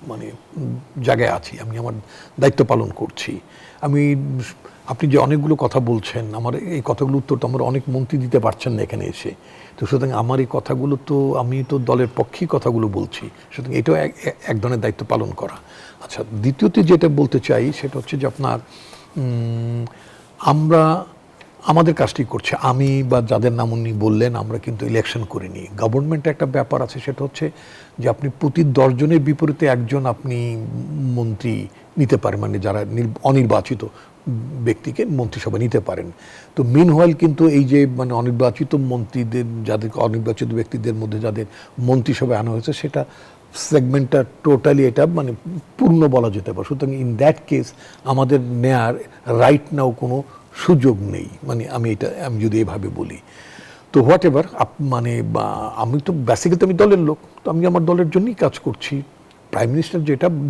মানে জায়গায় আছি, আমি আমার দায়িত্ব পালন করছি। আপনি যে অনেকগুলো কথা বলছেন, আমার এই কথাগুলো উত্তর তো আমার অনেক মন্ত্রী দিতে পারছেন না এখানে এসে, তো সুতরাং আমার এই কথাগুলো তো আমি তো দলের পক্ষেই কথাগুলো বলছি, সুতরাং এটাও এক ধরনের দায়িত্ব পালন করা। আচ্ছা, দ্বিতীয়তে যেটা বলতে চাই সেটা হচ্ছে যে আপনার আমরা আমাদের কাজটি করছে, আমি বা যাদের নাম উনি বললেন, আমরা কিন্তু ইলেকশন করিনি। গভর্নমেন্টে একটা ব্যাপার আছে, সেটা হচ্ছে যে আপনি প্রতি 10 জনের বিপরীতে একজন আপনি মন্ত্রী নিতে পারেন, মানে যারা অনির্বাচিত ব্যক্তিকে মন্ত্রিসভা নিতে পারেন। তো মিনওয়াইল কিন্তু এই যে মানে অনির্বাচিত মন্ত্রীদের, যাদের অনির্বাচিত ব্যক্তিদের মধ্যে যাদের মন্ত্রিসভায় আনা হয়েছে, সেটা সেগমেন্টটা টোটালি এটা মানে পূর্ণ বলা যেতে পারে। সুতরাং ইন দ্যাট কেস আমাদের নেয়ার রাইট নাও কোনো সুযোগ নেই, মানে আমি যদি এভাবে বলি। তো হোয়াট এভার, মানে আমি তো বেসিক্যালি আমি দলের লোক, তো আমি আমার দলের জন্যই কাজ করছি। প্রাইম মিনিস্টার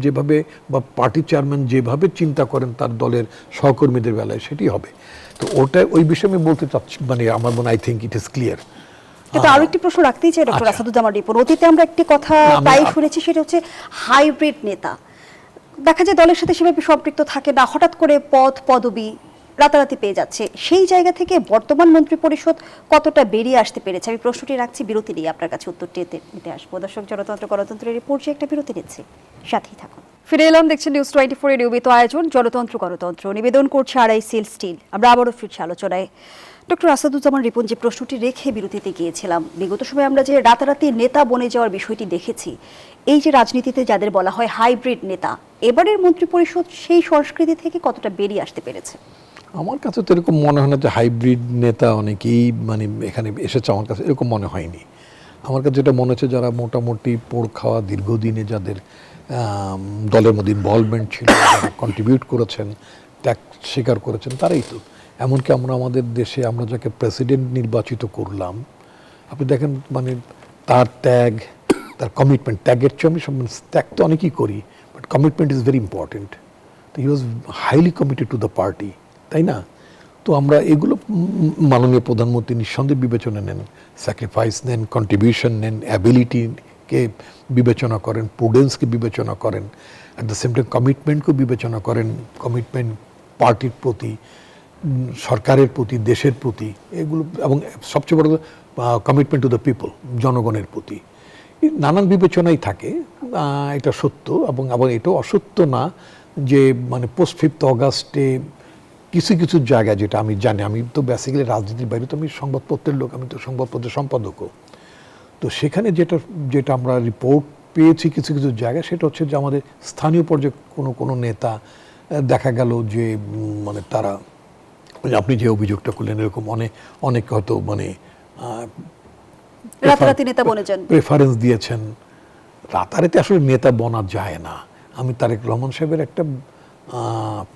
যেভাবে বা পার্টি চেয়ারম্যান যেভাবে চিন্তা করেন তার দলের সহকর্মীদের বেলায়, সেটি হবে। তো ওই বিষয়ে আমি বলতে চাচ্ছি, মানে আমার মনে I think it is clear. কিন্তু আরো একটি প্রশ্ন রাখতেই চাই ডক্টর আসাদুজ্জামান রিপন। অতীতে আমরা একটি কথা প্রায় শুনেছি, সেটা হচ্ছে হাইব্রিড নেতা। দেখা যায় দলের সাথে সেভাবে সম্পৃক্ত থাকে না, হঠাৎ করে পদবি রাতারাতি পেয়ে যাচ্ছে। সেই জায়গা থেকে বর্তমান মন্ত্রী পরিষদ কতটা বেরিয়ে আসতে পেরেছে? আমি প্রশ্নটি রাখছি, বিরতি নিয়ে আপনার কাছে উত্তরটি নিতে আসবো। দর্শক, জনতন্ত্র গণতন্ত্রের রিপোর্ট যে একটা বিরতি নিচ্ছে, সাথেই থাকুন। ফিরে এলাম, দেখছেন নিউজ 24 এর নিয়মিত আয়োজন জনতন্ত্র গণতন্ত্র। নিবেদন করছে আড়াইসিল স্টিল। আমরা আবারও ফিরছি আলোচনায়। ডক্টর আসাদুজ্জামান রিপন, যে প্রশ্নটি রেখে বিরতিতে গিয়েছিলাম, বিগত সময়ে আমরা যে রাতারাতি নেতা বনে যাওয়ার বিষয়টি দেখেছি, এই যে রাজনীতিতে যাদের বলা হয় হাইব্রিড নেতা, এবারের মন্ত্রী পরিষদ সেই সংস্কৃতি থেকে কতটা বেরিয়ে আসতে পেরেছে? আমার কাছে তো এরকম মনে হয় না যে হাইব্রিড নেতা অনেকেই মানে এখানে এসেছে, আমার কাছে এরকম মনে হয়নি। আমার কাছে যেটা মনে হচ্ছে, যারা মোটামুটি পোড় খাওয়া দীর্ঘদিনে যাদের দলের মধ্যে ইনভলভমেন্ট ছিল, যারা কন্ট্রিবিউট করেছেন, ত্যাগ স্বীকার করেছেন, তারাই তো। এমনকি আমাদের দেশে আমরা যাকে প্রেসিডেন্ট নির্বাচিত করলাম, আপনি দেখেন মানে তার ত্যাগ, তার কমিটমেন্ট, ত্যাগের চেয়ে আমি ত্যাগ তো অনেকেই করি, but commitment is very important. তো he was highly committed to the party, তাই না? তো আমরা এগুলো মাননীয় প্রধানমন্ত্রী নিঃসন্দেহে বিবেচনা নেন, স্যাক্রিফাইস নেন, কন্ট্রিবিউশন নেন, অ্যাবিলিটিকে বিবেচনা করেন, প্রুডেন্সকে বিবেচনা করেন, অ্যাট দ্য সেম টাইম কমিটমেন্টকে বিবেচনা করেন, কমিটমেন্ট পার্টির প্রতি, সরকারের প্রতি, দেশের প্রতি, এগুলো, এবং সবচেয়ে বড় কমিটমেন্ট টু দ্য পিপল, জনগণের প্রতি। নানান বিবেচনাই থাকে, এটা সত্য। এবং আবার এটাও অসত্য না যে মানে পোস্ট 5 অগাস্টে কিছু কিছু জায়গায়, যেটা আমি জানি, আমি তো বেসিক্যালি রাজনীতির বাইরে, তো আমি সংবাদপত্রের লোক, আমি তো সংবাদপত্রের সম্পাদকও, তো সেখানে যেটা আমরা রিপোর্ট পেয়েছি কিছু কিছু জায়গায়, সেটা হচ্ছে যে আমাদের স্থানীয় পর্যায়ে কোনো কোনো নেতা দেখা গেল যে মানে তারা, ওই যে আপনি যে অভিযোগটা করলেন, এরকম অনেক হয়তো মানে রাতারাতি নেতা বনে যান। প্রেফারেন্স দিয়েছেন। রাতারাতি আসলে নেতা বনা যায় না। আমি তারেক রহমান সাহেবের একটা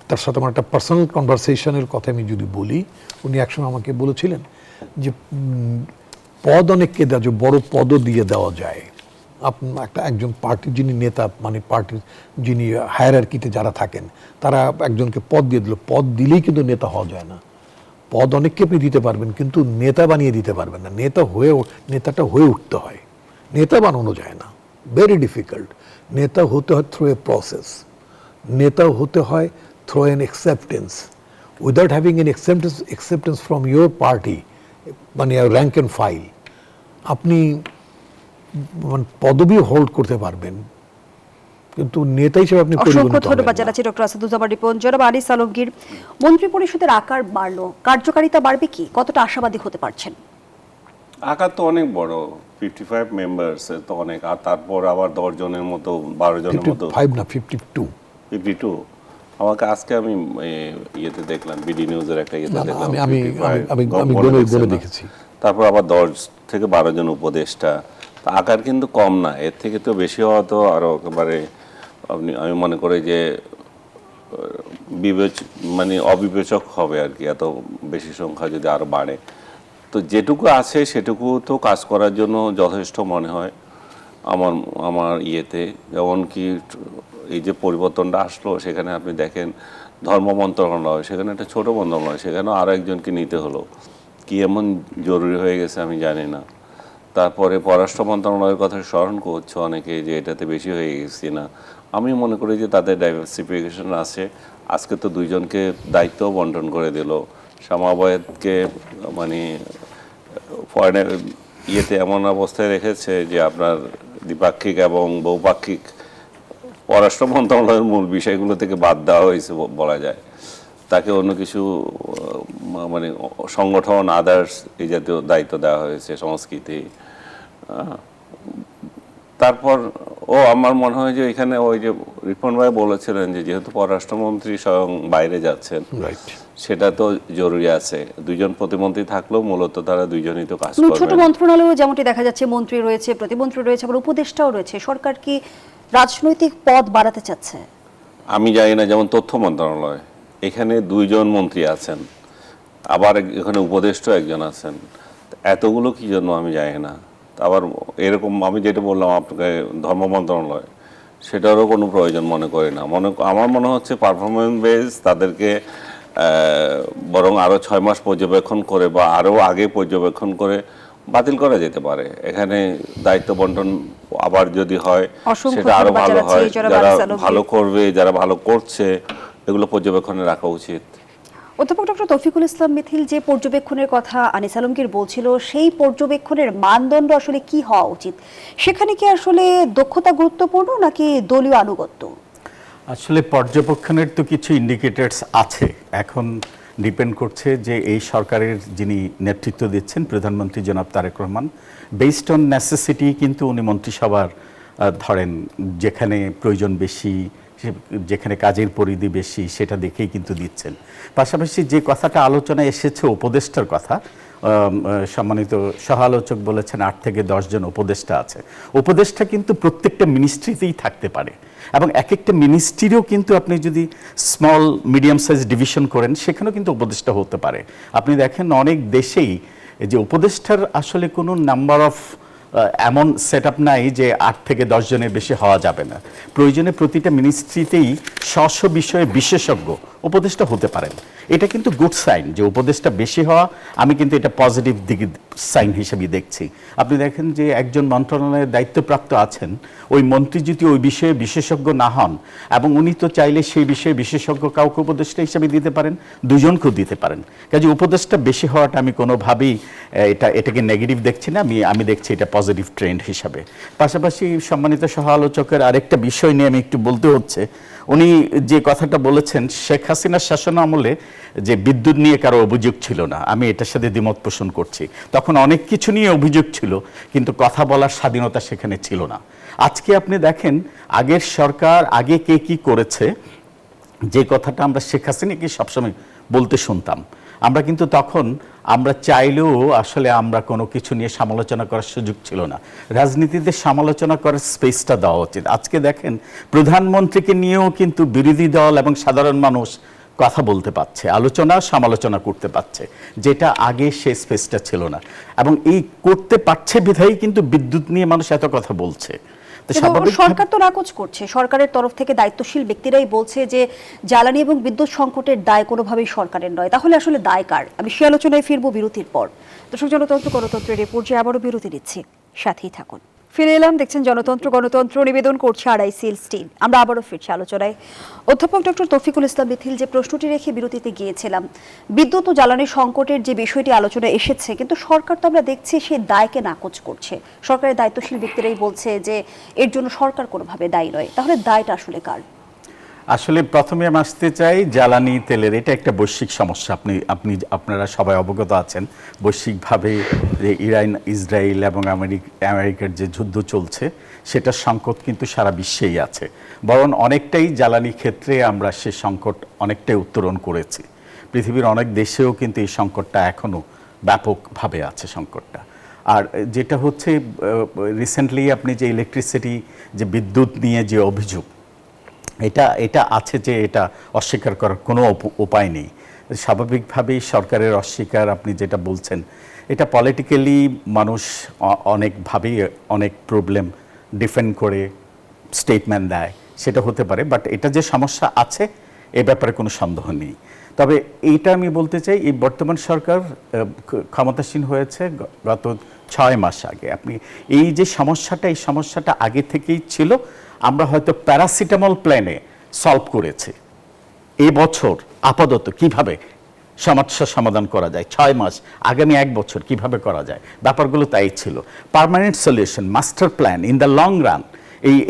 তার সাথে আমার একটা পার্সোনাল কনভারসেশনের কথা আমি যদি বলি, উনি একসময় আমাকে বলেছিলেন যে পদ অনেককে দেওয়া যায়, বড় পদও দিয়ে দেওয়া যায়। একজন পার্টির যিনি নেতা, মানে পার্টির যিনি হায়ারার্কিতে যারা থাকেন, তারা একজনকে পদ দিয়ে দিল, পদ দিলেই কিন্তু নেতা হওয়া যায় না। পদ অনেককে আপনি দিতে পারবেন, কিন্তু নেতা বানিয়ে দিতে পারবেন না। নেতাটা হয়ে উঠতে হয়, নেতা বানানো যায় না, ভেরি ডিফিকাল্ট। নেতা হতে হয় থ্রু এ প্রসেস, নেতা হতে হয় through N acceptance. Without having N acceptance from your party, মানে র্যাঙ্ক অ্যান্ড ফাইল, আপনি মানে পদবি হোল্ড করতে পারবেন, কিন্তু নেতা হিসেবে আপনি অসংখ্য পরিগণিত হবেন ধন্যবাদ না। জানাচ্ছি ডক্টর আসাদুজ্জামান রিপন। জনাব আনিস আলমগীর, মন্ত্রী পরিষদের আকার বাড়লো, কার্যকারিতা বাড়বে কি, কতটা আশাবাদী হতে পারছেন? আকার তো অনেক বড়, 55 মেম্বার্স তো অনেক, আর তারপর আবার 10 জনের মতো 12 জনের মতো 55 না 52। 52। আমাকে আজকে আমি ইয়েতে দেখলাম, বিডি নিউজের একটা ইয়েতে না, না, দেখলাম, আমি 55 আমি গণে গণে দেখছেন না? দেখেছি। তারপর আবার 10 থেকে 12 জন উপদেষ্টা। তা আকার কিন্তু কম না, এর থেকে তো বেশি হওয়া তো আরো একেবারে আমি মনে করি যে মানে অবিবেচক হবে আর কি, এত বেশি সংখ্যা যদি আরো বাড়ে। তো যেটুকু আছে সেটুকু তো কাজ করার জন্য যথেষ্ট মনে হয় আমার ইয়েতে। যেমন কি এই যে পরিবর্তনটা আসলো, সেখানে আপনি দেখেন ধর্ম মন্ত্রণালয়, সেখানে একটা ছোট মন্ত্রণালয়, সেখানেও আরো একজনকে নিতে হলো। কি এমন জরুরি হয়ে গেছে আমি জানি না। তারপরে পররাষ্ট্র মন্ত্রণালয়ের কথা স্মরণ করছে অনেকে যে এটাতে বেশি হয়ে গেছে না। আমি মনে করি যে তাদের ডাইভার্সিফিকেশন আছে। আজকে তো 2 জনকে দায়িত্ব বন্টন করে দিল। শামাওয়াতকে মানে ফরেনের ইয়েতে এমন অবস্থায় রেখেছে যে আপনার দ্বিপাক্ষিক এবং বহুপাক্ষিক পররাষ্ট্র মন্ত্রণালয়ের মূল বিষয়গুলো থেকে বাদ দেওয়া হয়েছে বলা যায়। তাকে অন্য কিছু মানে সংগঠন, আদার্স এই জাতীয় দায়িত্ব দেওয়া হয়েছে, সংস্কৃতি। তারপর আমার মনে হয় যে এখানে ওই যে রিপন ভাই বলেছিলেন যে যেহেতু পররাষ্ট্রমন্ত্রী স্বয়ং বাইরে যাচ্ছেন, রাইট, সেটা তো জরুরি আছে। 2 জন প্রতিমন্ত্রী থাকলেও মূলত তারা 2 জনই তো কাজ ছোট করবেন। মন্ত্রণালয়ে যেমনটি দেখা যাচ্ছে, মন্ত্রী রয়েছে, প্রতিমন্ত্রী রয়েছে, আবার উপদেষ্টাও রয়েছে। সরকার কি রাজনৈতিক পদ বাড়াতে চাচ্ছে? আমি জানি না, যেমন তথ্য মন্ত্রণালয়, এখানে 2 জন মন্ত্রী আছেন, আবার এখানে উপদেষ্টা একজন আছেন। এতগুলো কি জন্য আমি জানি না। আবার এরকম আমি যেটা বললাম আপনাকে, ধর্ম মন্ত্রণালয়, সেটারও কোনো প্রয়োজন মনে করি না। আমার মনে হচ্ছে পারফরমেন্স বেস তাদেরকে বরং আরো 6 মাস পর্যবেক্ষণ করে বা আরো আগে পর্যবেক্ষণ করে বাতিল করা যেতে পারে। এখানে দায়িত্ব বন্টন আবার যদি হয় সেটা আরো ভালো হয়। যারা ভালো করবে, যারা ভালো করছে, এগুলো পর্যবেক্ষণে রাখা উচিত। অধ্যাপক ডক্টর তৌফিকুল ইসলাম মিথিল, যে পর্যবেক্ষণের কথা আনিস আলমগীর বলছিল, সেই পর্যবেক্ষণের মানদণ্ড আসলে কি হওয়া উচিত? সেখানে কি আসলে দক্ষতা গুরুত্বপূর্ণ নাকি দলীয় আনুগত্য? আসলে পর্যবেক্ষণের তো কিছু ইন্ডিকেটরস আছে। এখন ডিপেন্ড করছে যে এই সরকারের যিনি নেতৃত্ব দিচ্ছেন, প্রধানমন্ত্রী জনাব Tarique Rahman, based on necessity কিন্তু উনি মন্ত্রিসভার ধরেন যেখানে প্রয়োজন বেশি, যেখানে কাজের পরিধি বেশি, সেটা দেখেই কিন্তু দিচ্ছেন। পাশাপাশি যে কথাটা আলোচনায় এসেছে উপদেষ্টার কথা, সম্মানিত সহ আলোচক বলেছেন 8 থেকে 10 জন উপদেষ্টা আছে। উপদেষ্টা কিন্তু প্রত্যেকটা মিনিস্ট্রিতেই থাকতে পারে, এবং এক একটা মিনিস্ট্রিরও কিন্তু আপনি যদি স্মল মিডিয়াম সাইজ ডিভিশন করেন, সেখানেও কিন্তু উপদেষ্টা হতে পারে। আপনি দেখেন অনেক দেশেই যে উপদেষ্টার আসলে কোনো নাম্বার অফ এমন সেট আপ নাই যে 8 থেকে 10 জনের বেশি হওয়া যাবে না। প্রয়োজনে প্রতিটা মিনিস্ট্রিতেই স্ব বিষয়ে বিশেষজ্ঞ উপদেষ্টা হতে পারেন। এটা কিন্তু গুড সাইন যে উপদেষ্টা বেশি হওয়া, আমি কিন্তু এটা পজিটিভ দিকে সাইন হিসেবে দেখছি। আপনি দেখেন যে একজন মন্ত্রণালয়ের দায়িত্বপ্রাপ্ত আছেন, ওই মন্ত্রী যদি ওই বিষয়ে বিশেষজ্ঞ না হন, এবং উনি তো চাইলে সেই বিষয়ে বিশেষজ্ঞ কাউকে উপদেষ্টা হিসেবে দিতে পারেন, 2 জনকেও দিতে পারেন। কাজে উপদেষ্টা বেশি হওয়াটা আমি কোনোভাবেই এটাকে নেগেটিভ দেখছি না, আমি দেখছি এটা পজিটিভ ট্রেন্ড হিসাবে। পাশাপাশি সম্মানিত সহ আলোচকের আরেকটা বিষয় নিয়ে আমি একটু বলতে হচ্ছে, উনি যে কথাটা বলেছেন শেখ হাসিনার শাসন আমলে যে বিদ্যুৎ নিয়ে কারো অভিযোগ ছিল না, আমি এটার সাথে দ্বিমত পোষণ করছি। তখন অনেক কিছু নিয়ে অভিযোগ ছিল, কিন্তু কথা বলার স্বাধীনতা সেখানে ছিল না। আজকে আপনি দেখেন আগের সরকার আগে কে কি করেছে, যে কথাটা আমরা শেখ হাসিনাকে সবসময় বলতে শুনতাম, আমরা কিন্তু তখন আমরা চাইলেও আসলে আমরা কোনো কিছু নিয়ে সমালোচনা করার সুযোগ ছিল না। রাজনীতিতে সমালোচনা করার স্পেসটা দেওয়া উচিত। আজকে দেখেন প্রধানমন্ত্রীকে নিয়েও কিন্তু বিরোধী দল এবং সাধারণ মানুষ কথা বলতে পারছে, আলোচনা সমালোচনা করতে পারছে, যেটা আগে সে স্পেসটা ছিল না। এবং এই করতে পারছে বিধায়ী কিন্তু বিদ্যুৎ নিয়ে মানুষ এত কথা বলছে। সরকার তো নাকচ করছে, সরকারের তরফ থেকে দায়িত্বশীল ব্যক্তিরাই বলছে যে জ্বালানি এবং বিদ্যুৎ সংকটের দায় কোনোভাবেই সরকারের নয়। তাহলে আসলে দায় কার? আমি সে আলোচনায় ফিরবো বিরতির পর। দর্শক, জনতন্ত্র গণতন্ত্রের এই পর্যায়ে আবারও বিরতি নিচ্ছি, সাথেই থাকুন। ফিরে এলাম, দেখছেন জনতন্ত্র গণতন্ত্র, নিবেদন করছে আড়াইসিল স্টিল। আমরা আবারও ফিরছি আলোচনায়। অধ্যাপক ডক্টর তৌফিকুল ইসলাম মিথিল, যে প্রশ্নটি রেখে বিরতিতে গিয়েছিলাম, বিদ্যুৎ ও জ্বালানি সংকটের যে বিষয়টি আলোচনায় এসেছে, কিন্তু সরকার তো আমরা দেখছি সে দায়কে নাকচ করছে। সরকারের দায়িত্বশীল ব্যক্তিরাই বলছে যে এর জন্য সরকার কোনোভাবে দায়ী নয়। তাহলে দায়টা আসলে কার? আসলে প্রথমে আমি আসতে চাই জ্বালানি তেলের, এটা একটা বৈশ্বিক সমস্যা। আপনারা সবাই অবগত আছেন, বৈশ্বিকভাবে যে ইরান, ইসরায়েল এবং আমেরিকার যে যুদ্ধ চলছে, সেটার সংকট কিন্তু সারা বিশ্বেই আছে। বরং অনেকটাই জ্বালানি ক্ষেত্রে আমরা সে সংকট অনেকটাই উত্তরণ করেছি। পৃথিবীর অনেক দেশেও কিন্তু এই সংকটটা এখনও ব্যাপকভাবে আছে সংকটটা। আর যেটা হচ্ছে রিসেন্টলি আপনি যে ইলেকট্রিসিটি, যে বিদ্যুৎ নিয়ে যে অভিযোগ, এটা আছে, যে এটা অস্বীকার করার কোনো উপায় নেই। স্বাভাবিকভাবেই সরকারের অস্বীকার, আপনি যেটা বলছেন, এটা পলিটিক্যালি মানুষ অনেকভাবেই অনেক প্রবলেম ডিফেন্ড করে স্টেটমেন্ট দেয়, সেটা হতে পারে। বাট এটা যে সমস্যা আছে এ ব্যাপারে কোনো সন্দেহ নেই। তবে এইটা আমি বলতে চাই, এই বর্তমান সরকার ক্ষমতাসীন হয়েছে গত 6 মাস আগে। আপনি এই যে সমস্যাটা, এই সমস্যাটা আগে থেকেই ছিল। আমরা হয়তো প্যারাসিটামল প্ল্যানে সলভ করেছি। এই বছর আপাতত কিভাবে সমস্যার সমাধান করা যায়, 6 মাস, আগামী 1 বছর কিভাবে করা যায়, ব্যাপারগুলো তাই ছিল। Permanent solution, master plan in the long run,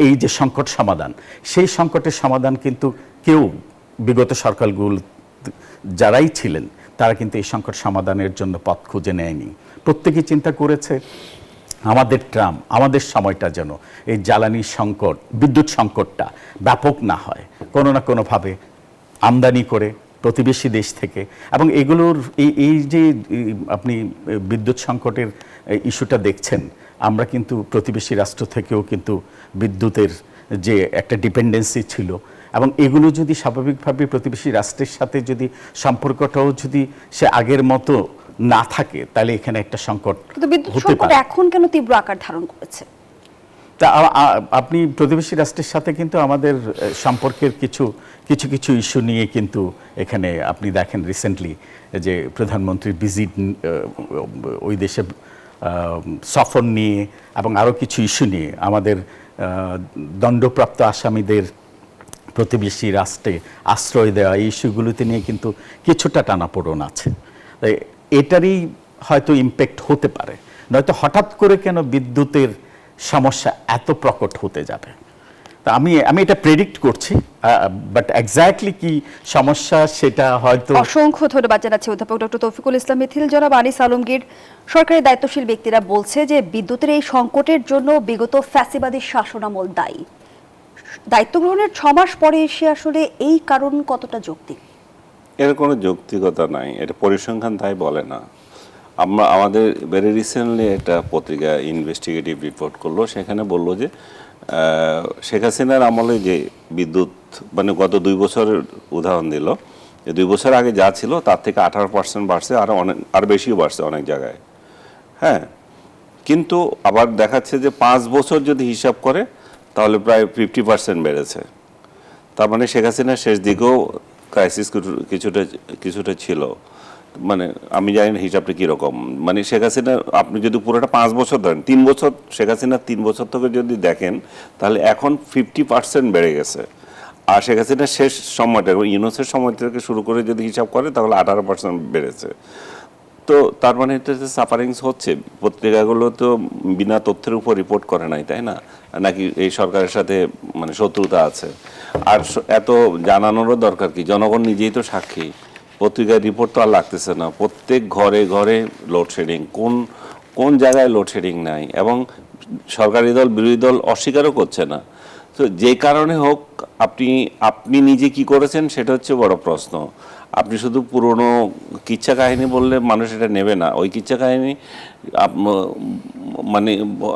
এই যে সংকট সমাধান, সেই সংকটের সমাধান কিন্তু কেউ, বিগত সরকারগুলো যারাই ছিলেন, তারা কিন্তু এই সংকট সমাধানের জন্য পথ খুঁজে নেয়নি। প্রত্যেকেই চিন্তা করেছে আমাদের ট্রাম, আমাদের সময়টা যেন এই জ্বালানি সংকট, বিদ্যুৎ সংকটটা ব্যাপক না হয়, কোনো না কোনোভাবে আমদানি করে প্রতিবেশী দেশ থেকে। এবং এগুলোর এই যে আপনি বিদ্যুৎ সংকটের ইস্যুটা দেখছেন, আমরা কিন্তু প্রতিবেশী রাষ্ট্র থেকেও কিন্তু বিদ্যুতের যে একটা ডিপেন্ডেন্সি ছিল, এবং এগুলো যদি স্বাভাবিকভাবে প্রতিবেশী রাষ্ট্রের সাথে যদি সম্পর্কটাও যদি সে আগের মতো না থাকে, তাহলে এখানে একটা সংকট হতে পারে। এখন কেন তীব্র আকার ধারণ করেছে? তা আপনি প্রতিবেশী রাষ্ট্রের সাথে কিন্তু আমাদের সম্পর্কের কিছু ইস্যু নিয়ে কিন্তু এখানে আপনি দেখেন রিসেন্টলি যে প্রধানমন্ত্রীর ভিজিট, ওই দেশে সফর নিয়ে এবং আরও কিছু ইস্যু নিয়ে আমাদের দণ্ডপ্রাপ্ত আসামিদের প্রতিবেশী রাষ্ট্রে আশ্রয় দেওয়া, এই ইস্যুগুলোতে নিয়ে কিন্তু কিছুটা টানাপোড়েন আছে। এটারই হয়তো ইম্প্যাক্ট হতে পারে, নয়তো হঠাৎ করে কেন বিদ্যুতের সমস্যা এত প্রকট হতে যাবে। তা আমি এটা প্রেডিক্ট করছি, বাট এক্স্যাক্টলি কি সমস্যা সেটা হয়তো। অসংখ্য ধন্যবাদ জানাচ্ছি অধ্যাপক ডক্টর তৌফিকুল ইসলাম মিথিল। জনাব আনিস আলমগীর, সরকারের দায়িত্বশীল ব্যক্তিরা বলছে যে বিদ্যুতের এই সংকটের জন্য বিগত ফ্যাসিবাদী শাসনামল দায়ী। দায়িত্ব গ্রহণের 6 মাস পরে এসে আসলে এই কারণ কতটা যৌক্তিক? এর কোনো যৌক্তিকতা নাই, এটা পরিসংখ্যান তাই বলে না। আমাদের ভেরি রিসেন্টলি একটা পত্রিকা ইনভেস্টিগেটিভ রিপোর্ট করলো, সেখানে বললো যে শেখ হাসিনার আমলে যে বিদ্যুৎ, মানে গত 2 বছরের উদাহরণ দিল, যে 2 বছর আগে যা ছিল তার থেকে 18% বাড়ছে, আর বেশিও বাড়ছে অনেক জায়গায়। হ্যাঁ, কিন্তু আবার দেখাচ্ছে যে 5 বছর যদি হিসাব করে তাহলে প্রায় 50% বেড়েছে। তার মানে শেখ হাসিনার শেষ দিকেও ক্রাইসিস কিছুটা ছিল। মানে আমি জানি না হিসাবটা কীরকম। মানে শেখ হাসিনা, আপনি যদি পুরোটা 5 বছর ধরেন, 3 বছর, শেখ হাসিনার 3 বছর থেকে যদি দেখেন, তাহলে এখন 50% বেড়ে গেছে। আর শেখ হাসিনার শেষ সময়টা, ইউনূসের সময় থেকে শুরু করে যদি হিসাব করে, তাহলে 18% বেড়েছে। তো তো তার মানে এটা সাফারিংস হচ্ছে, পত্রিকাগুলো তো বিনা তথ্যের উপর রিপোর্ট করে নাই, তাই না? নাকি এই সরকারের সাথে মানে শত্রুতা আছে? আর এত জানানোরও দরকার কি? জনগণ নিজেই তো সাক্ষী, পত্রিকার রিপোর্ট তো আর লাগতেছে না। প্রত্যেক ঘরে ঘরে লোডশেডিং, কোন কোন জায়গায় লোডশেডিং নাই, এবং সরকারি দল বিরোধী দল অস্বীকারও করছে না। তো যে কারণে হোক, আপনি আপনি নিজে কি করেছেন সেটা হচ্ছে বড় প্রশ্ন। আপনি শুধু পুরনো কিচ্ছা কাহিনী বললে মানুষ এটা নেবে না। ওই কিচ্ছা কাহিনী মানে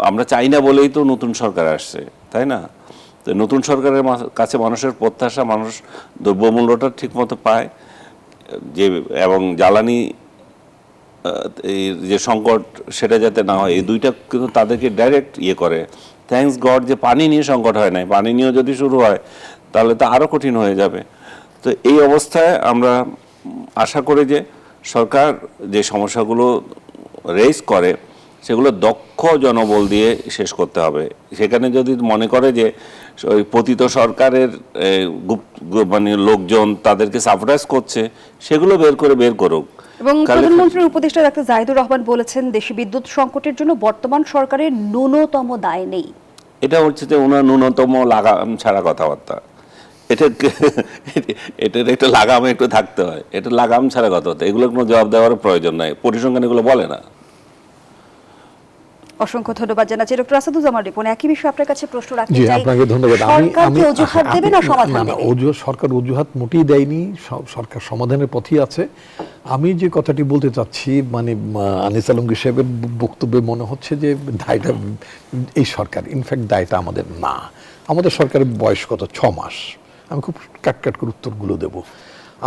আমরা চাই না বলেই তো নতুন সরকার আসছে, তাই না? তো নতুন সরকারের কাছে মানুষের প্রত্যাশা, মানুষ দ্রব্যমূল্যটা ঠিক মতো পায়, যে এবং জ্বালানি এই যে সংকট সেটা যাতে না হয়, এই দুইটা কিন্তু তাদেরকে ডাইরেক্ট ইয়ে করে। থ্যাঙ্কস গড যে পানি নিয়ে সংকট হয় নাই, পানি নিয়েও যদি শুরু হয় তাহলে তো আরও কঠিন হয়ে যাবে। তো এই অবস্থায় আমরা আশা করি যে সরকার যে সমস্যাগুলো রেজ করে সেগুলো দক্ষ জনবল দিয়ে শেষ করতে হবে। সেখানে যদি মনে করে যে ওই পতিত সরকারের মানে লোকজন তাদেরকে সারপ্রাইজ করছে, সেগুলো বের করুক। এবং প্রধানমন্ত্রীর উপদেষ্টা ডাক্তার জাহিদুর রহমান বলেছেন, দেশে বিদ্যুৎ সংকটের জন্য বর্তমান সরকারের ন্যূনতম দায় নেই। এটা হচ্ছে যে ওনার ন্যূনতম লাগাম ছাড়া কথাবার্তা। এটার একটা লাগামে একটু থাকতে হয়, এটা লাগাম ছাড়া কথাবার্তা, এগুলো কোনো জবাব দেওয়ার প্রয়োজন নাই। পরিসংখ্যান এগুলো বলে না। অসংখ্য ধন্যবাদ জানাচ্ছি ডক্টর আসাদুজ্জামান রিপন। একই বিষয়ে আপনার কাছে প্রশ্ন রাখতে জি, চাই, আপনাকে ধন্যবাদ। সরকার কি অজুহাত দেবে না সমাধান দেবে? সরকার অজুহাত মোটেই দেয়নি, সরকার সমাধানের পথেই আছে। আমি যে কথাটি বলতে চাচ্ছি, মানে আনিস আলমগীর সাহেবের বক্তব্যে মনে হচ্ছে যে দায়টা এই সরকার, ইনফ্যাক্ট দায়টা আমাদের না। আমাদের সরকারের বয়স কত? 6 মাস। আমি খুব কাট করে উত্তরগুলো দেব।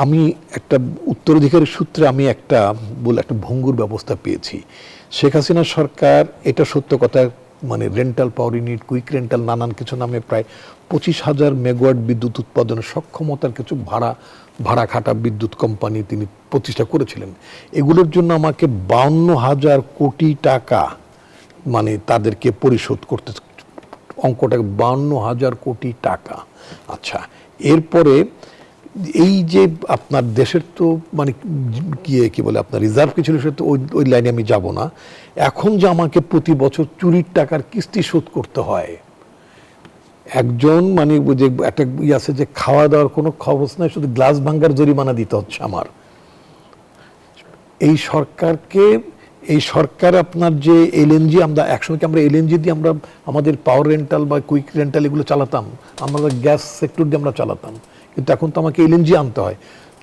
আমি একটা উত্তরাধিকারের সূত্রে আমি একটা ভঙ্গুর ব্যবস্থা পেয়েছি। শেখ হাসিনা সরকার, এটা সত্য কথা, মানে রেন্টাল পাওয়ার ইউনিট, কুইক রেন্টাল, নানান কিছু নামে প্রায় 25,000 মেগাওয়াট বিদ্যুৎ উৎপাদনের সক্ষমতার কিছু ভাড়া খাটা বিদ্যুৎ কোম্পানি তিনি প্রতিষ্ঠা করেছিলেন। এগুলোর জন্য আমাকে 52,000 কোটি টাকা মানে তাদেরকে পরিশোধ করতে, অঙ্কটা 52,000 কোটি টাকা। আচ্ছা, এরপরে এই যে আপনার দেশের তো মানে কি বলে আপনার রিজার্ভ কি ছিল, সেটা তো ওই লাইনে আমি যাব না। এখন যে আমাকে প্রতি বছর চুরির টাকার কিস্তি শোধ করতে হয়, একজন মানে যে একটা আছে যে খাওয়া দাওয়ার কোনো খবর নাই, শুধু গ্লাস ভাঙ্গার জরিমানা দিতে হচ্ছে আমার। এই সরকার আপনার যে এলএনজি, আমরা একসময় আমরা এলএনজি দিয়ে আমরা আমাদের পাওয়ার রেন্টাল বা কুইক রেন্টাল এগুলো চালাতাম, আমরা গ্যাস সেক্টর দিয়ে আমরা চালাতাম, কিন্তু এখন তো আমাকে এলএনজি আনতে হয়।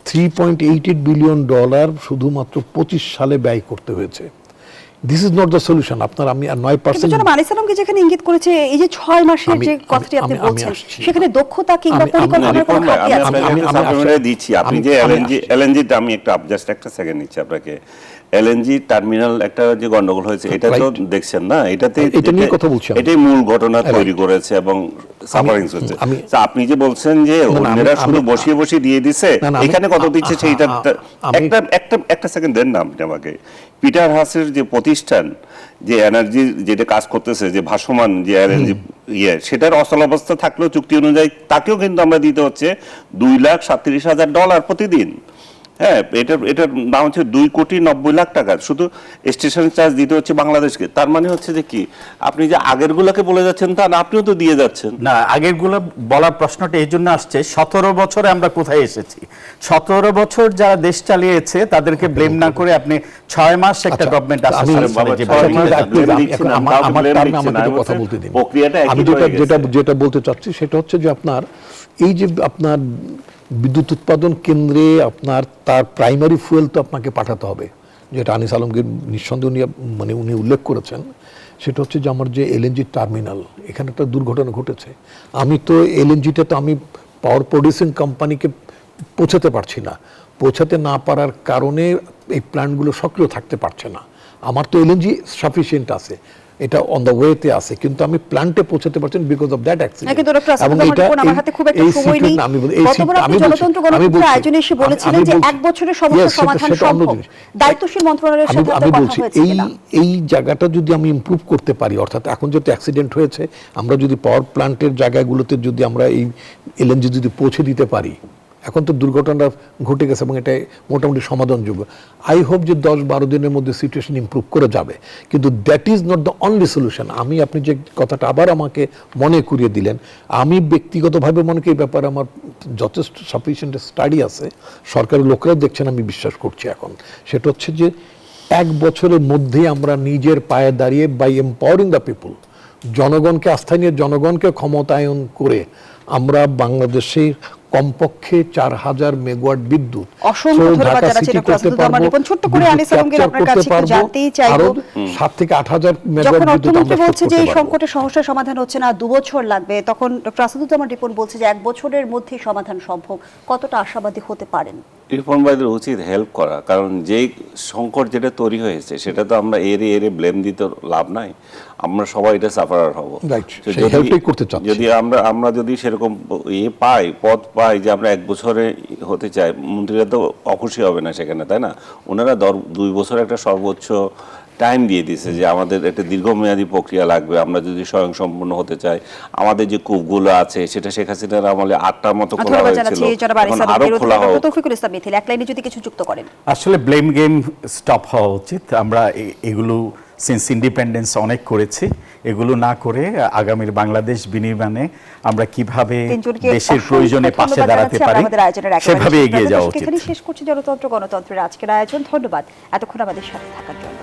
$3.88 বিলিয়ন শুধুমাত্র 25 সালে ব্যয় করতে হয়েছে। This is not the solution. আপনার আমি 9% জনাব আনিস আলমকে যেখানে ইঙ্গিত করেছে, এই যে 6 মাসের যে কথাটি আপনি বলছেন, সেখানে দক্ষতা কিংবা পরিকল্পনার কোনো ঘাটতি আছে? আমি দিচ্ছি। আপনি যে এলএনজি আমি জাস্ট একটা সেকেন্ড নিচ্ছি আপনাকে। এলএনজি টার্মিনাল একটা যে গন্ডগোল হয়েছে, এটা তো দেখছেন না, এটা নিয়ে কথা বলছি। এটাই মূল ঘটনা তৈরি করেছে এবং সাফারিংস হচ্ছে। আপনি যে বলছেন যে অন্যরা শুধু বসিয়ে দিয়ে দিছে, এখানে কত দিচ্ছে সেইটা একটা সেকেন্ড দেন না আপনি আমাকে। পিটার হাসের যে প্রতিষ্ঠান, যে এনার্জি যেটা কাজ করতেছে, যে ভাসমান যে এলএনজি সেটার অচলাবস্থা থাকলেও চুক্তি অনুযায়ী তাকেও কিন্তু আমরা দিতে হচ্ছে $2,37,000 প্রতিদিন। হ্যাঁ, এটার দাম হচ্ছে 2,90,00,000 টাকা। শুধু স্টেশন চার্জ দিতে হচ্ছে বাংলাদেশকে। তার মানে হচ্ছে যে কি, আপনি যে আগের গুলাকে বলে যাচ্ছেন তা না, আপনিও তো দিয়ে যাচ্ছেন না। আগের গুলো বলার প্রশ্নটা এই জন্য আসছে, 17 বছরে আমরা কোথায় এসেছি? 17 বছর যারা দেশ চালিয়েছে তাদেরকে ব্লেম না করে আপনি 6 মাস একটা গভর্নমেন্ট আমি যেটা বলতে চাচ্ছি সেটা হচ্ছে যে আপনার এই যে আপনার বিদ্যুৎ উৎপাদন কেন্দ্রে আপনার তার প্রাইমারি ফুয়েল তো আপনাকে পাঠাতে হবে, যেটা আনিস আলমগীর নিঃসন্দেহে উনি উল্লেখ করেছেন। সেটা হচ্ছে যে আমার যে এলএনজি টার্মিনাল, এখানে একটা দুর্ঘটনা ঘটেছে। আমি তো এলএনজিটা তো আমি পাওয়ার প্রডিউসিং কোম্পানিকে পৌঁছাতে পারছি না। পৌঁছাতে না পারার কারণে এই প্ল্যান্টগুলো সক্রিয় থাকতে পারছে না। আমার তো এলএনজি সাফিসিয়েন্ট আছে, এটা অন দ্য ওয়েতে আছে, কিন্তু আমি প্ল্যান্টে পৌঁছাতে পারছি না বিকজ অফ দ্যাট অ্যাক্সিডেন্ট। কিন্তু ডক্টর আসাদুজ্জামান রিপন, আমার হাতে খুব একটা সময় নেই। গতবার আপনি জনতন্ত্র গণতন্ত্র আয়োজনে এসে বলেছিলেন যে 1 বছরের সমস্যা সমাধান সম্ভব। দায়িত্বশীল মন্ত্রণালয়ের সাথে আপনার কথা হয়েছে কিনা? এই জায়গাটা যদি আমি ইমপ্রুভ করতে পারি, অর্থাৎ এখন যেহেতু অ্যাক্সিডেন্ট হয়েছে, আমরা যদি পাওয়ার প্ল্যান্টের জায়গাগুলোতে যদি আমরা এই এলএনজি যদি পৌঁছে দিতে পারি, এখন তো দুর্ঘটনা ঘটে গেছে এবং এটা মোটামুটি সমাধানযোগ্য। আই হোপ যে 10-12 দিনের মধ্যে সিচুয়েশন ইমপ্রুভ করে যাবে, কিন্তু that is not the only solution. আপনি যে কথাটা আবার আমাকে মনে করিয়ে দিলেন, আমি ব্যক্তিগতভাবে মনে করি এই ব্যাপারে আমার যথেষ্ট সাফিসিয়েন্ট স্টাডি আছে, সরকারের লোকেরাও দেখছেন, আমি বিশ্বাস করছি। এখন সেটা হচ্ছে যে 1 বছরের মধ্যেই আমরা নিজের পায়ে দাঁড়িয়ে বাই এম্পাওয়ারিং দ্য পিপুল, জনগণকে আস্থা নিয়ে জনগণকে ক্ষমতায়ন করে আমরা বাংলাদেশে কমপক্ষে 4000 মেগাওয়াট বিদ্যুৎ অসংখ্য ধন্যবাদ জানাচ্ছি ডক্টর আসাদুজ্জামান রিপন। ছোট্ট করে আনিস আলমগীর আপনার কাছে একটু জানতেই চাইবো, 7 থেকে 8000 মেগাওয়াট যখন বিদ্যুৎ অর্থমন্ত্রী আমরা বলছে যে এই করতে পারবো। সংকটের সমস্যার সমাধান হচ্ছে না, 2 বছর লাগবে, তখন ডক্টর আসাদুজ্জামান রিপন বলছে যে 1 বছরের মধ্যেই সমাধান সম্ভব। কতটা আশাবাদী হতে পারেন? রিপন ভাইদের উচিত হেল্প করা, কারণ যেই সংকট যেটা তৈরি হয়েছে সেটা তো আমরা এরে ব্লেম দিতে লাভ নাই, আমরা সবাই এটা সাফারার হব। Right, তো সেই help-ই করতে চাচ্ছি। যদি আমরা যদি সেরকম পদ পাই যে আমরা 1 বছরে হতে চাই, মন্ত্রীরা তো অখুশি হবে না সেখানে, তাই না? ওনারা 2 বছর একটা সর্বোচ্চ টাইম দিয়ে দিয়েছে যে আমাদের একটা দীর্ঘমেয়াদী প্রক্রিয়া লাগবে, আমরা যদি স্বয়ংসম্পূর্ণ হতে চাই। আমাদের যে কূপগুলো আছে সেটা শেখ হাসিনার আমলে 8টার মতো খোলা ধন্যবাদ হয়েছিল, জানাচ্ছি জনাব আনিস এখন আরো আলমগীর। খোলা হোক। ডক্টর তৌফিকুল ইসলাম মিথিল, এক লাইনে যদি কিছু যুক্ত করেন। আসলে ব্লেম গেম স্টপ হওয়া উচিত। আমরা এগুলো সিন্স ইন্ডিপেন্ডেন্স অনেক করেছি, এগুলো না করে আগামীর বাংলাদেশ বিনির্মাণে আমরা কিভাবে তিনজনকে দেশের অসংখ্য প্রয়োজনে পাশে ধন্যবাদ দাঁড়াতে জানাচ্ছি। আমরা পারি আমাদের আয়োজনের একেবারে সেভাবে শেষ এগিয়ে যাওয়া পর্যায়ে উচিত। এখানেই শেষ করছি জনতন্ত্র গণতন্ত্রের আজকের আয়োজন। ধন্যবাদ এতক্ষণ আমাদের সাথে থাকার জন্য।